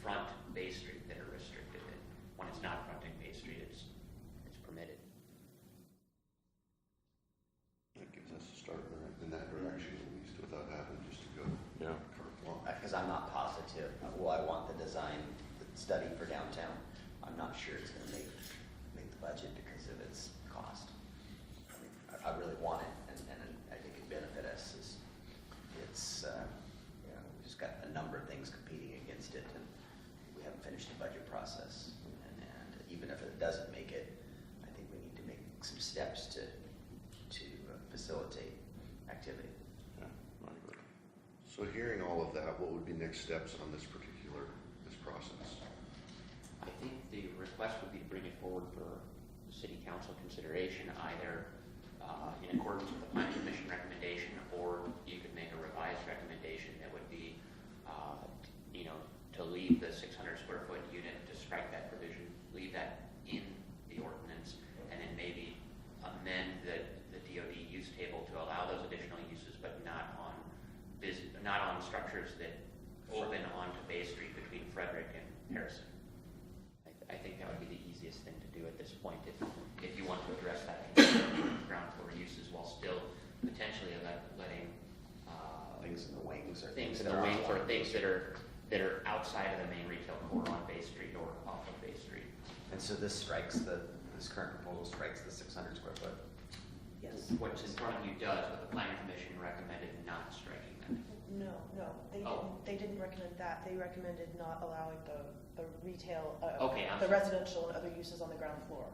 front Bay Street that are restricted, and when it's not fronting Bay Street, it's permitted. That gives us a start in that direction, at least, without having just to go. Yeah. Because I'm not positive, I want the design, the study for downtown. I'm not sure it's gonna make the budget because of its cost. I really want it, and I think it'd benefit us. We've just got a number of things competing against it, and we haven't finished the budget process. And even if it doesn't make it, I think we need to make some steps to facilitate activity. Yeah, I agree. So hearing all of that, what would be next steps on this process? I think the request would be to bring it forward for city council consideration, either in accordance with the planning commission recommendation, or you could make a revised recommendation that would be, to leave the 600 square foot unit, to strike that provision, leave that in the ordinance, and then maybe amend the DOD use table to allow those additional uses, but not on structures that open onto Bay Street between Frederick and Harrison. I think that would be the easiest thing to do at this point, if you want to address that ground floor uses while still potentially letting Things in the wings or things in that the are wings, or on things that are outside of the main retail core on Bay Street or off of Bay Street. And so this current proposal strikes the 600 square foot. Yes. What's in front of you does, but the planning commission recommended not striking that. No, they didn't recommend that. They recommended not allowing the retail, Okay, I'm the sorry. residential and other uses on the ground floor.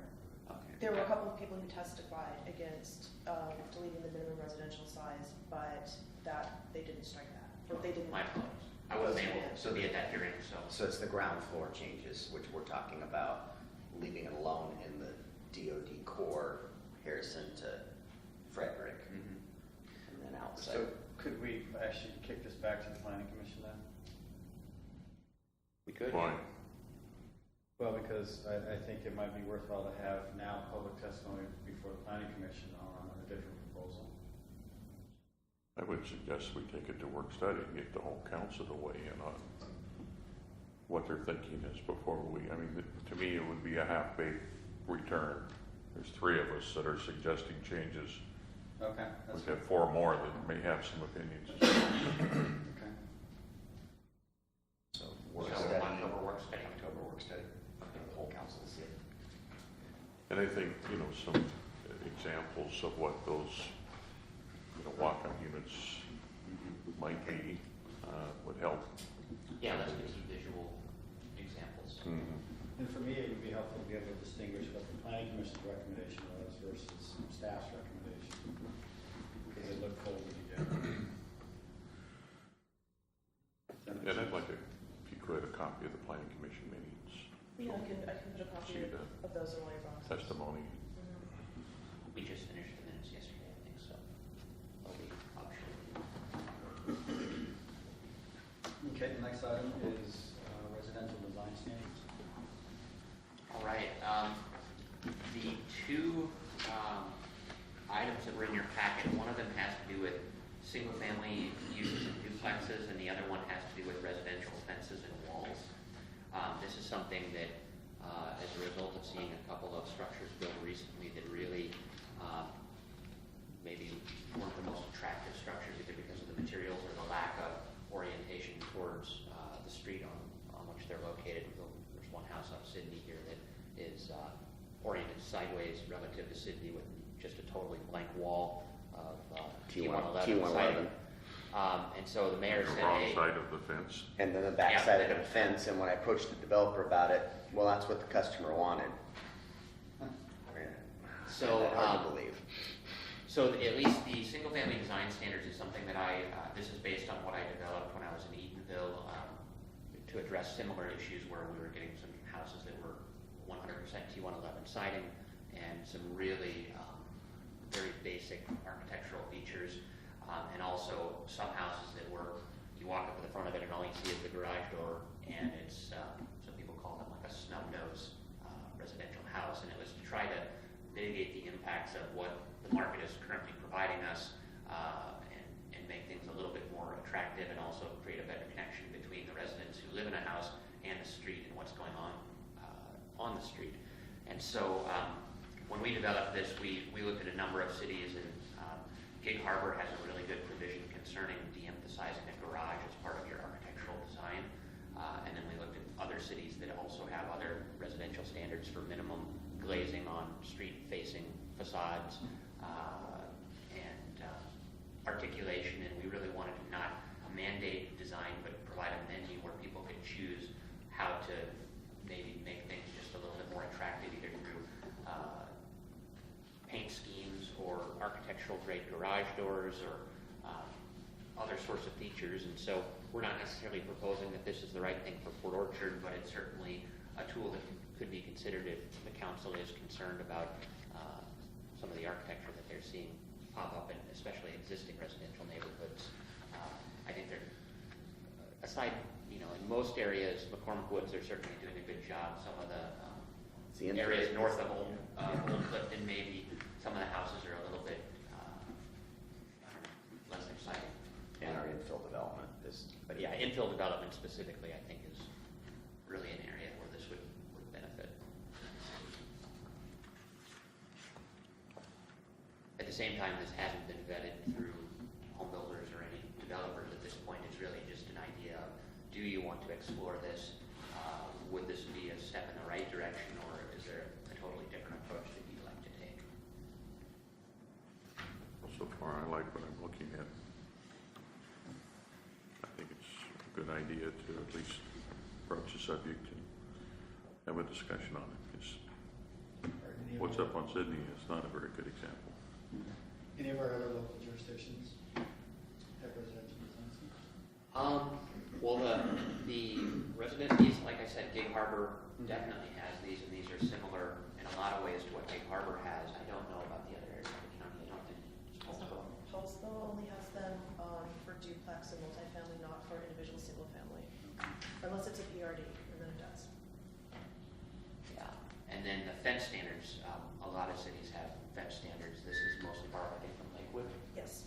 Okay. There were a couple of people who testified against deleting the minimum residential size, but that, they didn't strike that. Or they didn't. My apologies. I wasn't able to be at that hearing, so. So it's the ground floor changes, which we're talking about, leaving it alone in the DOD core, Harrison to Frederick, and then outside. So could we actually kick this back to the planning commission then? We could. Why? Well, because I think it might be worthwhile to have now public testimony before the planning commission on a different proposal. I would suggest we take it to work study and get the whole council to weigh in on what their thinking is before I mean, to me, it would be a half-baked return. There's 3 of us that are suggesting changes. Okay. We have 4 more that may have some opinions as well. Okay. So, October work study. October work study, the whole council will see it. And I think, some examples of what those, walk-on units might be, would help. Yeah, let's get some visual examples. And for me, it would be helpful to be able to distinguish what the planning commission's recommendation was versus staff's recommendation, because they look folded together. And I'd like, if you could, a copy of the planning commission meetings. Yeah, I can put a copy See the of those in all your boxes. testimony. We just finished the minutes yesterday, I think, so I'll be optional. Okay, the next item is residential design standards. All right, the 2 items that were in your packet, one of them has to do with single-family uses and duplexes, and the other one has to do with residential fences and walls. This is something that, as a result of seeing a couple of structures built recently that really maybe weren't the most attractive structures, either because of the materials or the lack of orientation towards the street on which they're located. There's one house on Sydney here that is oriented sideways relative to Sydney with just a totally blank wall of T111 siding. And so the mayor The said, wrong hey, side of the fence. And then the back side of the fence, and when I approached the developer about it, well, that's what the customer wanted. So, Hard to believe. so at least the single-family design standards is something that this is based on what I developed when I was in Eatonville to address similar issues where we were getting some houses that were 100% T111 siding and some really very basic architectural features, and also some houses that were, you walk up to the front of it and all you see is the garage door, and it's, some people call them like a snub-nose residential house, and it was to try to mitigate the impacts of what the market is currently providing us, and make things a little bit more attractive, and also create a better connection between the residents who live in a house and the street and what's going on the street. And so when we developed this, we looked at a number of cities, and Gig Harbor has a really good provision concerning de-emphasizing a garage as part of your architectural design. And then we looked at other cities that also have other residential standards for minimum glazing on street-facing facades, and articulation, and we really wanted to not mandate design, but provide a menu where people could choose how to maybe make things just a little bit more attractive, either through paint schemes or architectural grade garage doors or other sorts of features. And so we're not necessarily proposing that this is the right thing for Port Orchard, but it's certainly a tool that could be considered if the council is concerned about some of the architecture that they're seeing pop up in especially existing residential neighborhoods. I think they're, aside, in most areas, McCormick Woods, they're certainly doing a good job. Some of the areas north of Old Clifton, maybe some of the houses are a little bit less exciting. And our infill development is. But yeah, infill development specifically, I think, is really an area where this would benefit. At the same time, this hasn't been vetted through home builders or any developers at this point. It's really just an idea of, do you want to explore this? Would this be a step in the right direction, or is there a totally different approach that you'd like to take? So far, I like what I'm looking at. I think it's a good idea to at least approach the subject and have a discussion on it. Because what's up on Sydney is not a very good example. Any of our other local jurisdictions have residential design standards? Well, the residencies, like I said, Gig Harbor definitely has these, and these are similar in a lot of ways to what Gig Harbor has. I don't know about the other areas of the county. I don't think Hallsville only has them for duplex and multifamily, not for individual single family, unless it's a PRD, and then it does. Yeah, and then the fence standards, a lot of cities have fence standards. This is mostly borrowed, I think, from Lakewood. Yes.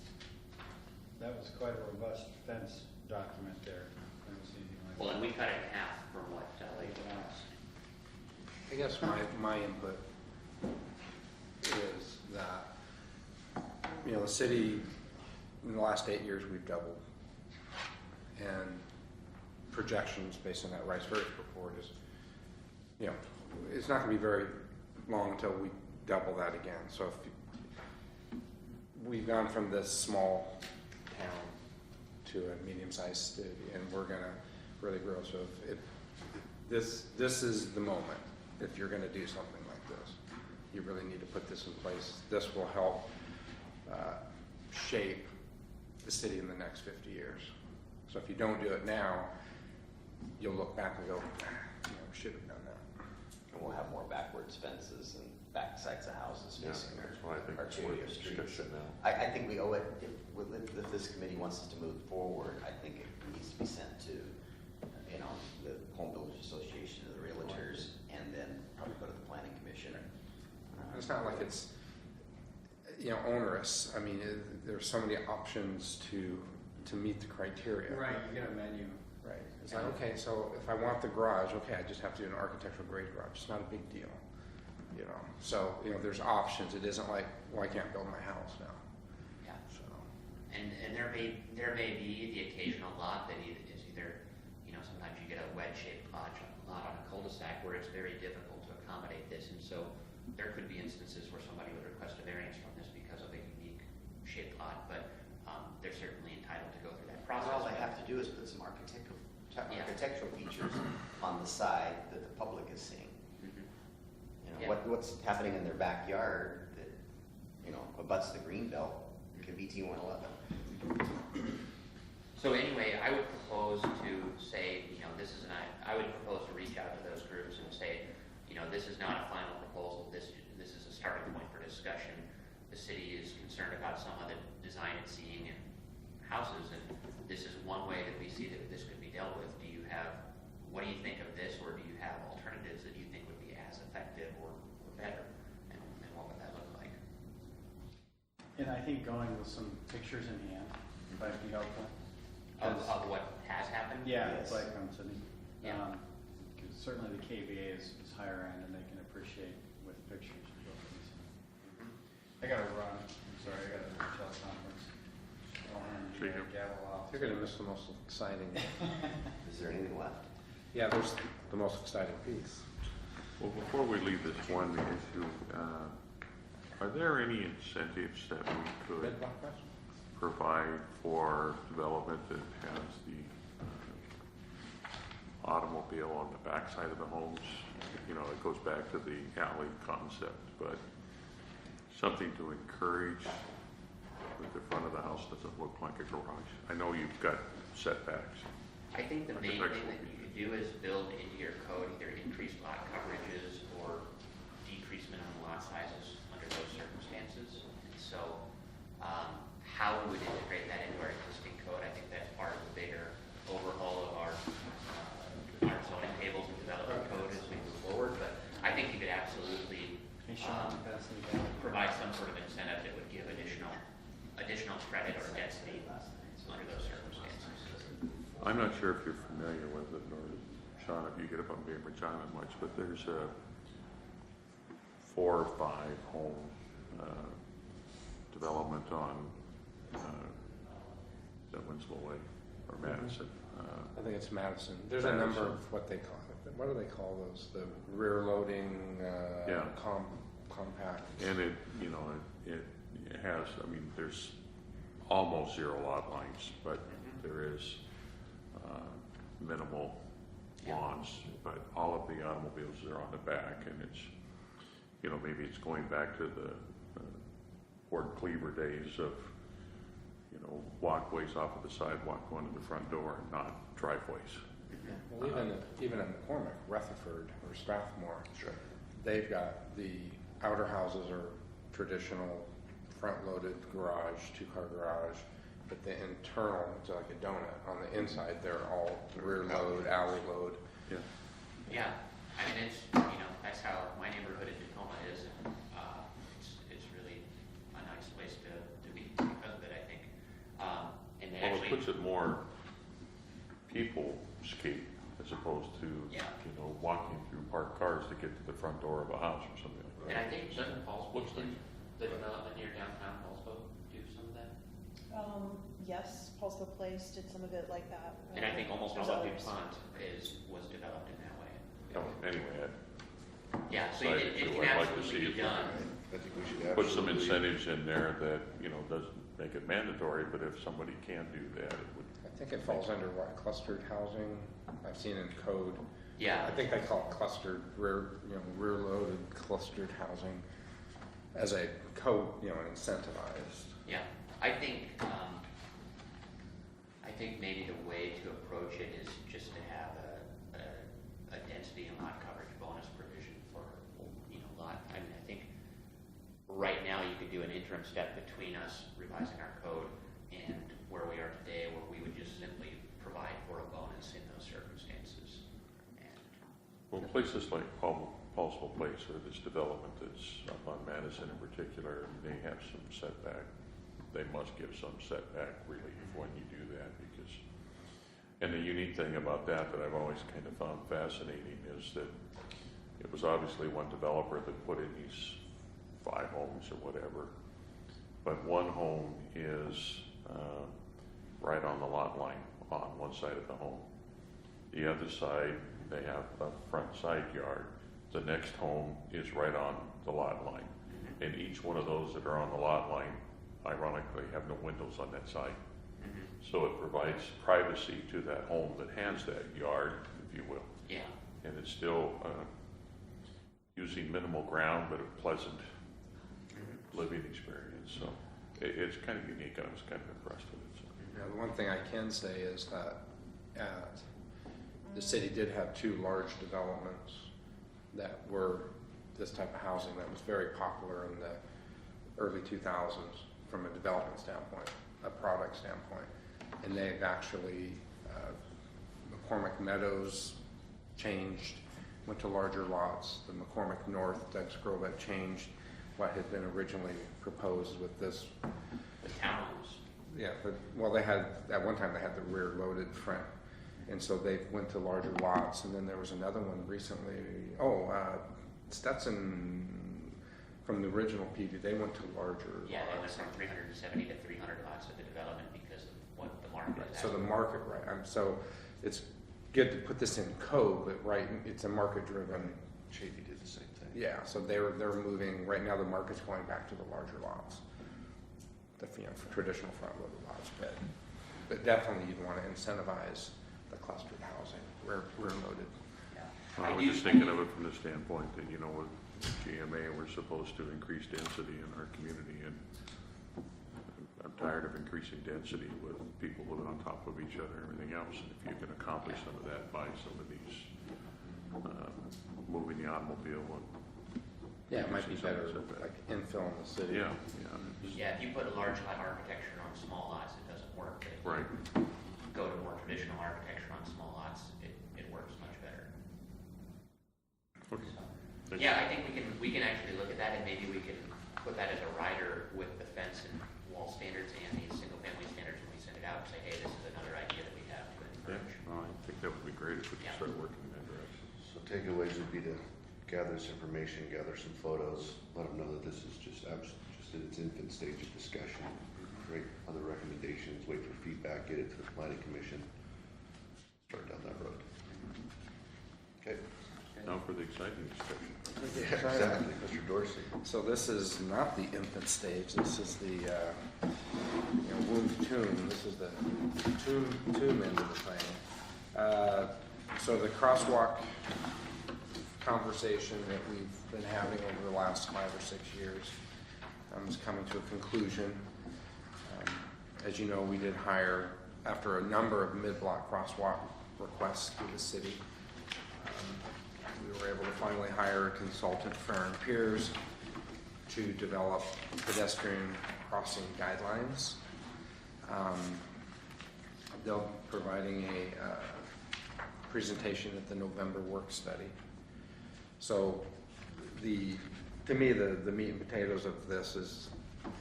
That was quite a robust fence document there. I haven't seen anything like Well, that. and we cut it in half from what Layton wants. I guess my input is that, you know, the city, in the last 8 years, we've doubled. And projections based on that Rice Verdict report is, you know, it's not gonna be very long until we double that again. So if we've gone from this small town to a medium-sized city, and we're gonna really grow. So if this is the moment, if you're gonna do something like this, you really need to put this in place. This will help shape the city in the next 50 years. So if you don't do it now, you'll look back and go, you know, we should have done that. And we'll have more backwards fences and back sides of houses Yeah, facing that's why I think our it's worth two streets. discussion now. I think we owe it, if this committee wants us to move forward, I think it needs to be sent to, you know, the Home Builders Association, the realtors, and then probably go to the planning commission. It's not like it's, you know, onerous. I mean, there's so many options to meet the criteria. Right, you get a menu. Right. It's like, okay, so if I want the garage, okay, I just have to do an architectural grade garage. It's not a big deal, you know. So, you know, there's options. It isn't like, well, I can't build my house now. Yeah. So, And there may be the occasional lot that is either, you know, sometimes you get a wedge-shaped lot on a cul-de-sac where it's very difficult to accommodate this, and so there could be instances where somebody would request a variance from this because of a unique shaped lot, but they're certainly entitled to go through that process. All they have to do is put some architectural features on the side that the public is seeing. Mhm. You know, Yeah. what's happening in their backyard that, you know, abuts the green belt, could be T111. So anyway, I would propose to say, you know, I would propose to reach out to those groups and say, you know, this is not a final proposal, this is a starting point for discussion. The city is concerned about some of the design it's seeing in houses, and this is one way that we see that this could be dealt with. What do you think of this, or do you have alternatives that you think would be as effective or better, and what would that look like? And I think going with some pictures in hand might be helpful. Of what has happened? Yeah, Yes. it's like City. Yeah. 'Cause certainly the KVA is higher end, and they can appreciate with pictures. I gotta run. I'm sorry, I got a teleconference. See you. Gavel off. you're going to miss the most exciting. Is there anything left? Yeah, there's the most exciting piece. Well, before we leave this one issue, are there any incentives that we could Red block question? provide for development that has the automobile on the backside of the homes? You know, it goes back to the alley concept, but something to encourage that the front of the house doesn't look like a garage. I know you've got setbacks. I think the main thing that you could do is build into your code either increased lot coverages or decreased minimum lot sizes under those circumstances. And so, how we would integrate that into our existing code, I think that's part of the bigger overhaul of our zoning tables and development code as we move forward. But I think you could absolutely Hey, Sean, pass me down. provide some sort of incentive that would give additional credit or density under those circumstances. I'm not sure if you're familiar with it, or Sean, if you get up on being with John that much, but there's a 4 or 5 home development on is that Winslow Way or Madison. I think it's Madison. There's Madison. a number of what they call it. What do they call those? The rear loading Yeah. compact. And it, you know, it has, I mean, there's almost 0 lot lines, but there is minimal lawns, but all of the automobiles are on the back, and it's, you know, maybe it's going back to the Ford Cleaver days of, you know, walkways off of the sidewalk going to the front door and not driveways. Well, even in McCormick, Rutherford, or Strathmore, Sure. they've got the outer houses are traditional front-loaded garage, 2-car garage, but the internal, it's like a donut. On the inside, they're all rear load, alley load. Yeah. Yeah, I mean, it's, you know, that's how my neighborhood in Tacoma is, and it's really a nice place to be because of it, I think. And Well, it actually, puts it more people-scape as opposed to, Yeah. you know, walking through parked cars to get to the front door of a house or something like And that. I think doesn't Paulsville, Looks nice. the development near downtown Paulsville do some of that? Yes, Paulsville Place did some of it like that. And I think almost all There's of others. DuPont was developed in that way. Oh, anyway, Yeah, so it Decided to. can I'd like to see absolutely be if- done. I think we should I'd put some absolutely. incentives in there that, you know, doesn't make it mandatory, but if somebody can do that, it would. I think it falls under what, clustered housing? I've seen in code. Yeah. I think they call it clustered, rear loaded clustered housing as a code, incentivized. Yeah, I think maybe the way to approach it is just to have a density and lot coverage bonus provision for, lot. I mean, I think right now you could do an interim step between us revising our code and where we are today, where we would just simply provide for a bonus in those circumstances. And Well, places like Paulsville Place or this development that's up on Madison in particular, they have some setback. They must give some setback relief when you do that because, and the unique thing about that I've always kind of found fascinating is that it was obviously one developer that put in these 5 homes or whatever, but one home is right on the lot line on one side of the home. The other side, they have a front side yard. The next home is right on the lot line. And each one of those that are on the lot line, ironically, have no windows on that side. So it provides privacy to that home that has that yard, if you will. yeah, And it's still using minimal ground, but a pleasant living experience. So it's kind of unique. I was kind of impressed with it. So. Now, the one thing I can say is that the city did have 2 large developments that were this type of housing that was very popular in the early 2000s from a development standpoint, a product standpoint. And they've actually, McCormick Meadows changed, went to larger lots. The McCormick North, Doug's Grove, that changed what had been originally proposed with this. the townhomes. Yeah, well, they had, at one time they had the rear loaded front. And so they went to larger lots, and then there was another one recently, Stetson, from the original PD, they went to larger Yeah, they went lots. from 370 to 300 lots of the development because of what the market is. So the market, right, so it's good to put this in code, but right, it's a market driven. Chafee did the same thing. Yeah, so they're moving, right now the market's going back to the larger lots. The, for traditional front loaded lots, but definitely you'd want to incentivize the clustered housing, rear loaded. I was just thinking of it from the standpoint that, you know, with GMA, we're supposed to increase density in our community, and I'm tired of increasing density with people living on top of each other and everything else. And if you can accomplish some of that by some of these, moving the automobile and. Yeah, it might be better, reducing some of that like infill in the city. Yeah. Yeah, if you put a large lot architecture on small lots, it doesn't work. But if you Right. go to more traditional architecture on small lots, it works much better. Okay. So, yeah, I think we can actually look at that, and maybe we can put that as a rider with the fence and wall standards and the single family standards when we send it out and say, hey, this is another idea that we have to Yeah, encourage. no, I think that would be great if we could Yeah. start working in that direction. So takeaways would be to gather this information, gather some photos, let them know that this is just in its infant stage of discussion. Great other recommendations, wait for feedback, get it to the planning commission, start down that road. Okay. Now for the exciting discussion. Yeah, exactly, Mr. Dorsey. So this is not the infant stage, this is the, womb to tomb, this is the tomb end of the thing. So the crosswalk conversation that we've been having over the last 5 or 6 years is coming to a conclusion. As you know, we did hire, after a number of mid-block crosswalk requests through the city, we were able to finally hire a consultant firm, Peers, to develop pedestrian crossing guidelines. They'll be providing a presentation at the November work study. So to me, the meat and potatoes of this is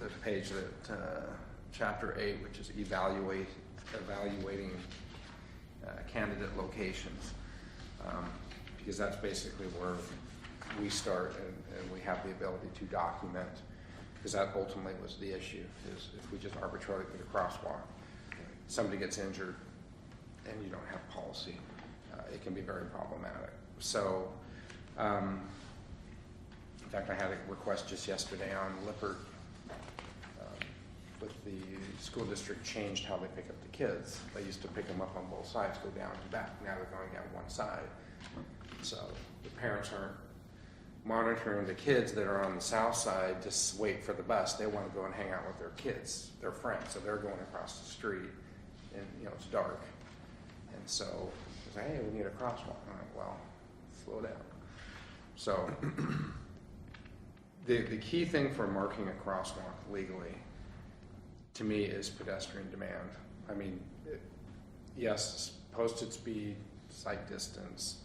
the page that, chapter 8, which is evaluating candidate locations. Because that's basically where we start, and we have the ability to document, because that ultimately was the issue, is if we just arbitrarily put a crosswalk, somebody gets injured, and you don't have policy, it can be very problematic. So, in fact, I had a request just yesterday on Lippert, with the school district changed how they pick up the kids. They used to pick them up on both sides, go down and back. Now they're going down one side. So the parents aren't monitoring the kids that are on the south side, just wait for the bus. They want to go and hang out with their kids, their friends. So they're going across the street, and it's dark. And so it's like, hey, we need a crosswalk. I'm like, well, slow down. So the key thing for marking a crosswalk legally, to me, is pedestrian demand. I mean, yes, posted speed, sight distance,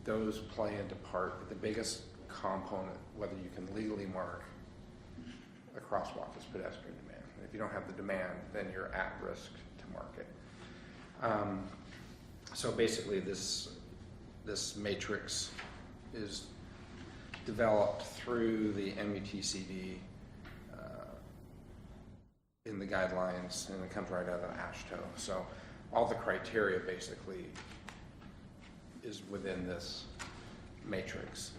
those play into part, but the biggest component, whether you can legally mark a crosswalk, is pedestrian demand. If you don't have the demand, then you're at risk to mark it. So basically, this matrix is developed through the MUTCD in the guidelines, and it comes right out of AASHTO. So all the criteria basically is within this matrix.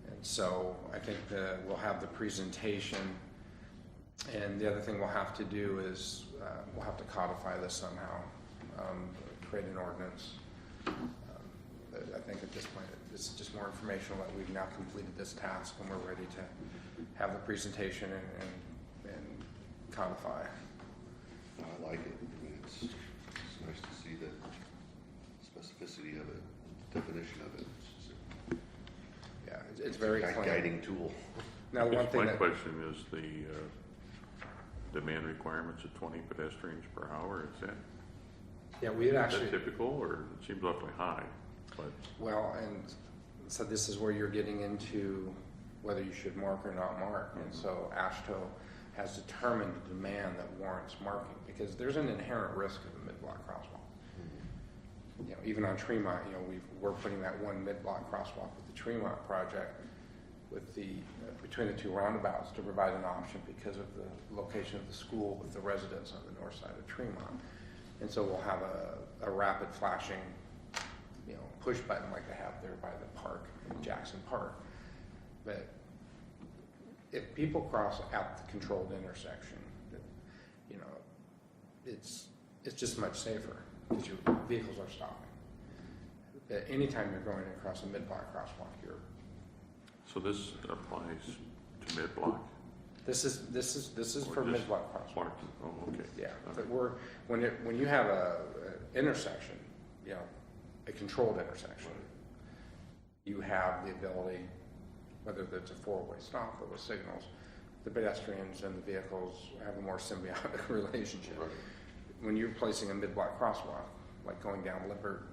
And so I think that we'll have the presentation, and the other thing we'll have to do is we'll have to codify this somehow, create an ordinance. I think at this point it's just more informational that we've now completed this task and we're ready to have the presentation and codify. I like it. I mean, it's nice to see the specificity of it, definition of it. Yeah, it's very a clean. guiding tool. Now, the one thing My that, question is the demand requirements of 20 pedestrians per hour. Is that, yeah, we had is actually, that typical, or it seems awfully high? But well, and so this is where you're getting into whether you should mark or not mark. And so AASHTO has determined the demand that warrants marking, because there's an inherent risk of a mid-block crosswalk. You know, even on Tremont, we're putting that one mid-block crosswalk with the Tremont project with the between the two roundabouts to provide an option because of the location of the school with the residents on the north side of Tremont. And so we'll have a rapid flashing, push button like they have there by the park, Jackson Park. But if people cross at the controlled intersection, it's just much safer because your vehicles are stopping. But anytime you're going across a mid-block crosswalk, so this applies to mid-block. This is Or for just mid-block crosswalk. Oh, okay. Yeah, but when you have a intersection, a controlled intersection, you have the ability, whether it's a four-way stop or with signals, the pedestrians and the vehicles have a more symbiotic relationship. Right. When you're placing a mid-block crosswalk, like going down Lippert,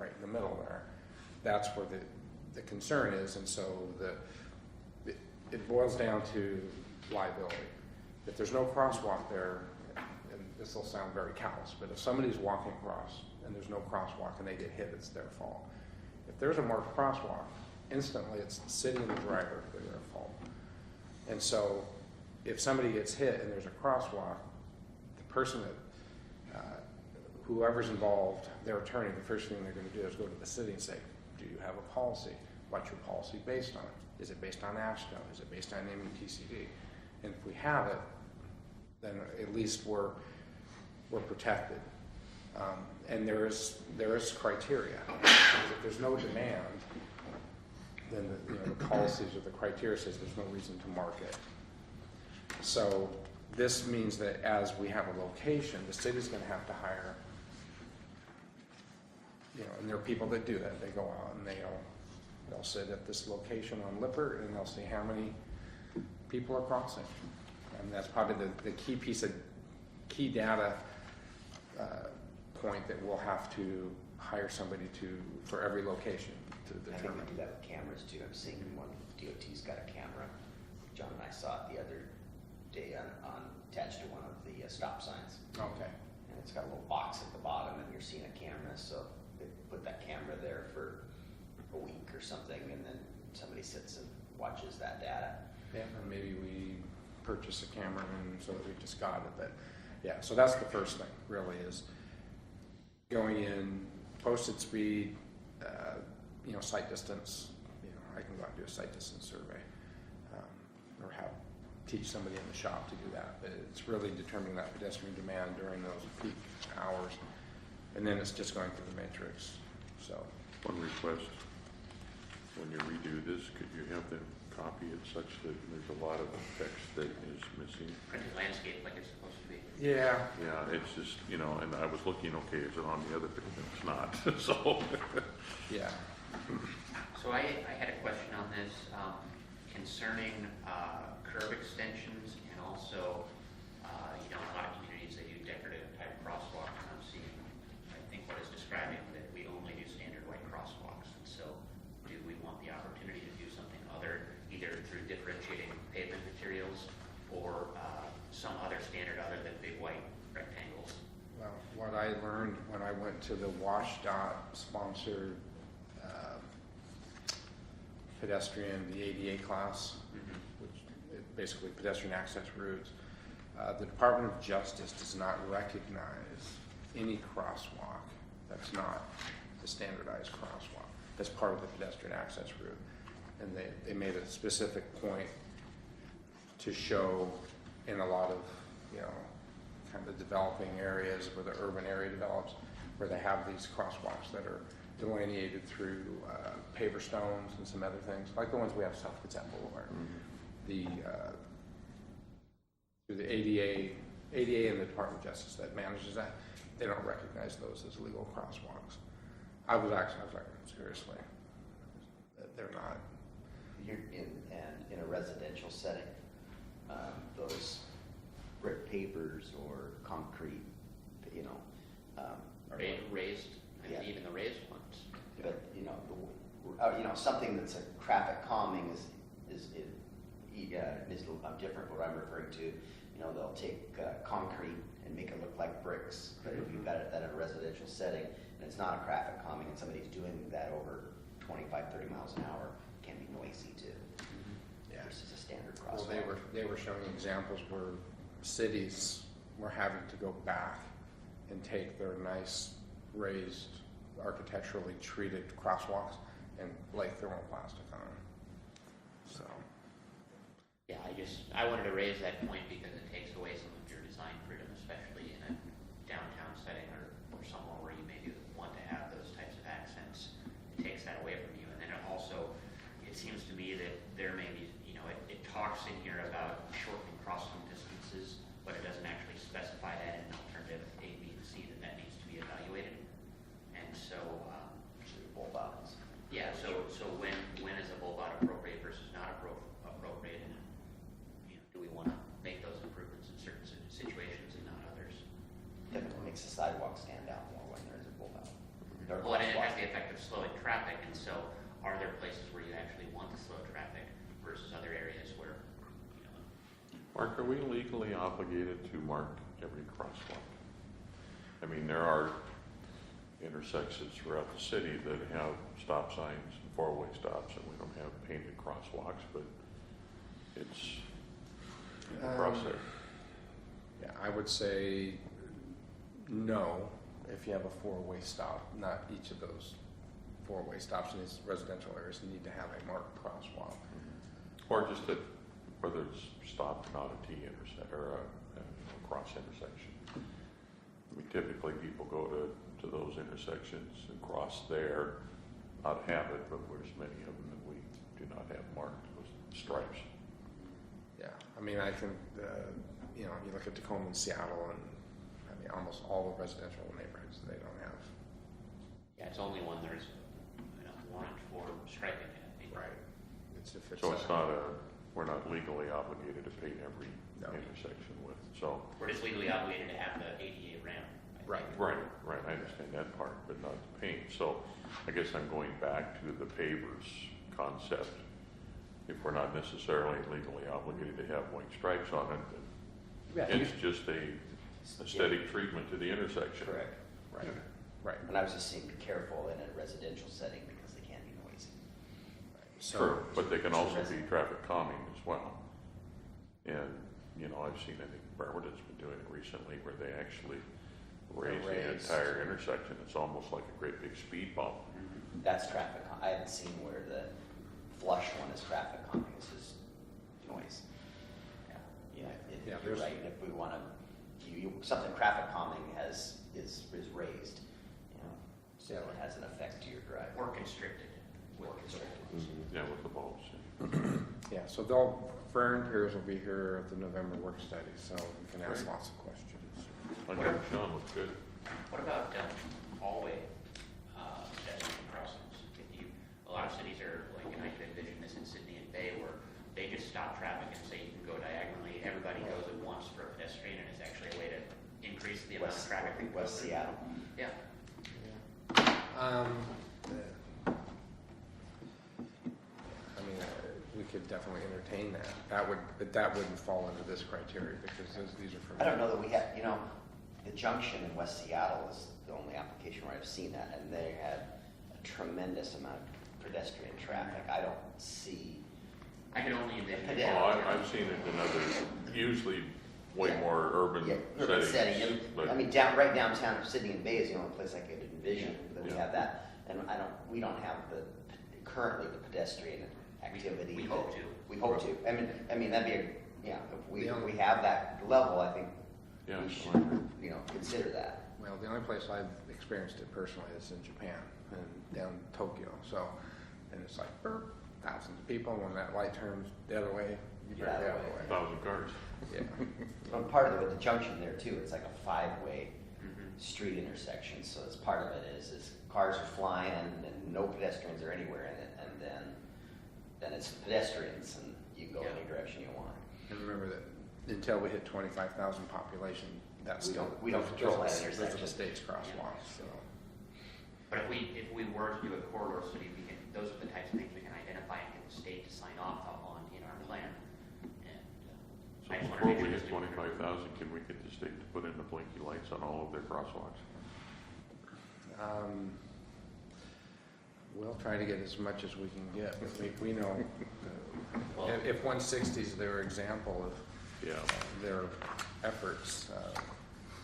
right in the middle there, that's where the concern is, and so it boils down to liability. If there's no crosswalk there, and this will sound very callous, but if somebody's walking across and there's no crosswalk and they get hit, it's their fault. If there's a marked crosswalk, instantly it's the city and the driver that are at fault. And so if somebody gets hit and there's a crosswalk, the person that, whoever's involved, their attorney, the first thing they're going to do is go to the city and say, do you have a policy? What's your policy based on? Is it based on AASHTO? Is it based on MUTCD? And if we have it, then at least we're protected. And there is criteria. If there's no demand, then the policies or the criteria says there's no reason to mark it. So this means that as we have a location, the city's going to have to hire, and there are people that do that. They go out and they'll sit at this location on Lippert and they'll see how many people are crossing. And that's probably the key piece of key data point that we'll have to hire somebody for every location to I think determine. we do that with cameras too. I'm seeing one, DOT's got a camera. John and I saw it the other day on attached to one of the stop signs. Okay. And it's got a little box at the bottom and you're seeing a camera, so put that camera there for a week or something, and then somebody sits and watches that data. Yeah, and maybe we purchase a camera and so that we just got it, but yeah, so that's the first thing really is going in, posted speed, sight distance, I can go out and do a sight distance survey, or teach somebody in the shop to do that, but it's really determining that pedestrian demand during those peak hours, and then it's just going through the matrix, so. One request, when you redo this, could you have them copy it such that there's a lot of text that is missing? Printed landscape like it's supposed to be. Yeah. Yeah, it's just, and I was looking, okay, is it on the other page? It's not, so. Yeah. So I had a question on this concerning curb extensions and also, a lot of communities, they do decorative type crosswalks. And I'm seeing, I think what is describing that we only do standard white crosswalks. And so do we want the opportunity to do something other, either through differentiating pavement materials or some other standard other than big white rectangles? Well, what I learned when I went to the WashDOT sponsored pedestrian, the ADA class, which is basically pedestrian access routes, the Department of Justice does not recognize any crosswalk that's not the standardized crosswalk. That's part of the pedestrian access route. And they made a specific point to show in a lot of, kind of developing areas where the urban area develops, where they have these crosswalks that are delineated through paver stones and some other things, like the ones we have South Kitsap Boulevard. Through the ADA and the Department of Justice that manages that, they don't recognize those as legal crosswalks. I was like, seriously, they're not. You're in a residential setting, those brick pavers or concrete, Raised, Yeah. even the raised ones. but something that's a traffic calming is different. What I'm referring to, they'll take concrete and make it look like bricks. But if you've got that in a residential setting and it's not a traffic calming, and somebody's doing that over 25, 30 miles an hour, it can be noisy too. Yeah. Versus a standard Well, crosswalk. they were showing examples where cities were having to go back and take their nice raised, architecturally treated crosswalks and lay thermoplastic on them. So, Yeah, I wanted to raise that point because it takes away some of your design freedom, especially in a downtown setting or somewhere where you maybe want to have those types of accents. It takes that away from you. And then it seems to me that there may be, it talks in here about shortening crossing distances, but it doesn't actually specify that in an alternative A, B, and C that needs to be evaluated. And so, Bulb outs. yeah, so when is a bulb out appropriate versus not appropriate, and do we want to make those improvements in certain situations and not others? Typically makes the sidewalk stand out more when there's a bulb out. Or Well, and it has crosswalk. the effect of slowing traffic, and so are there places where you actually want to slow traffic versus other areas where, Mark, are we legally obligated to mark every crosswalk? I mean, there are intersections throughout the city that have stop signs and four-way stops, and we don't have painted crosswalks, but it's in the process. yeah, I would say no if you have a four-way stop. Not each of those four-way stops in these residential areas need to have a marked crosswalk. Or just that, whether it's stopped, not a T intersection, or a cross intersection. I mean, typically people go to those intersections and cross there out of habit, but there's many of them that we do not have marked with stripes. Yeah, I mean, I think, you look at Tacoma and Seattle, and almost all the residential neighborhoods, they don't have. yeah, it's only when there's warrant for striping it, I think. Right. It's So we're not legally obligated to paint every No. intersection with, so. We're just legally obligated to have the ADA ramp. I think. Right, I understand that part, but not the paint. So I guess I'm going back to the pavers concept. If we're not necessarily legally obligated to have white stripes on it, then it's just a aesthetic treatment to the intersection. Correct. Right. Right. And I was just saying, be careful in a residential setting because they can be noisy. So, True, but they can so also be resident- traffic calming as well. And, you know, I've seen, I think Barberton's been doing it recently where they actually raise the raised. entire intersection. It's almost like a great big speed bump. That's traffic, I haven't seen where the flush one is traffic calming, it's just noise. Yeah, Yeah, you're there's- right, if we wanna, something traffic calming is raised, you know, so Yeah, it right. has an effect to your drive. Or constricted. Or constricted. Yeah, with the bulbs. yeah, so Vern Piers will be here at the November work study, so you can ask Great. lots of questions. Okay, Sean, looks good. What about hallway pedestrian crossings? A lot of cities are, like, and I can envision this in Sydney and Bay, where they just stop traffic and say you can go diagonally, everybody goes at once for a pedestrian, and it's actually a way to increase the amount of traffic that goes West through. Seattle. Yeah. I mean, we could definitely entertain that. But that wouldn't fall into this criteria because these are from. I don't know that we have, you know, the junction in West Seattle is the only application where I've seen that, and they had a tremendous amount of pedestrian traffic. I don't see, I can only envision. it. Yeah. Oh, I've seen it in other, usually way Yeah. more urban yeah, urban settings. setting. But I mean, right downtown Sydney and Bay is the only place I could envision that we Yeah. have that. And we don't have currently the pedestrian activity. We that- hope to. We hope to. I mean, that'd be if The only- we have that level, I think Yeah, we so should, I agree. you know, consider that. Well, the only place I've experienced it personally is in Japan and down Tokyo. So, and it's like burp, thousands of people. When that light turns the other way, you better Yeah, get out of that the way. 1,000 cars. Yeah. But part of it, the junction there too, it's like a five-way Mhm. street intersection, so it's part of it is cars are flying and no pedestrians are anywhere in it, and then it's the pedestrians and you can go Yeah. any direction you want. And remember that until we hit 25,000 population, that's We still don't- we don't control that those are intersection. the state's crosswalks. So. But if we were to do a corridor city, those are the types of things we can identify and get the state to sign off on in our plan. And So I just wanna before make we sure hit this- 25,000, can we get the state to put in the blinky lights on all of their crosswalks? We'll try to get as much as we can get. We know Well- if 160 is their example of Yeah. their efforts,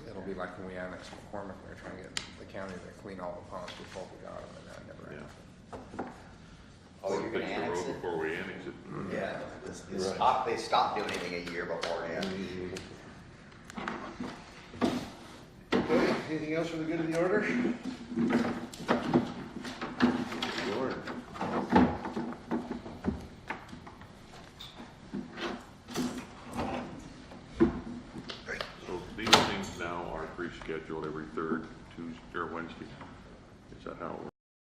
it'll be like when we annexed McCormick, we were trying to get the county to clean all the ponds before we got them, and that never Yeah. happened. Oh, you're gonna Fix the annex road it? before we annex it. Yeah, Right. they stopped doing anything a year beforehand. Okay, anything else for the good of the order? The order. So these things now are pre-scheduled every third Tuesday or Wednesday. Is that how it works?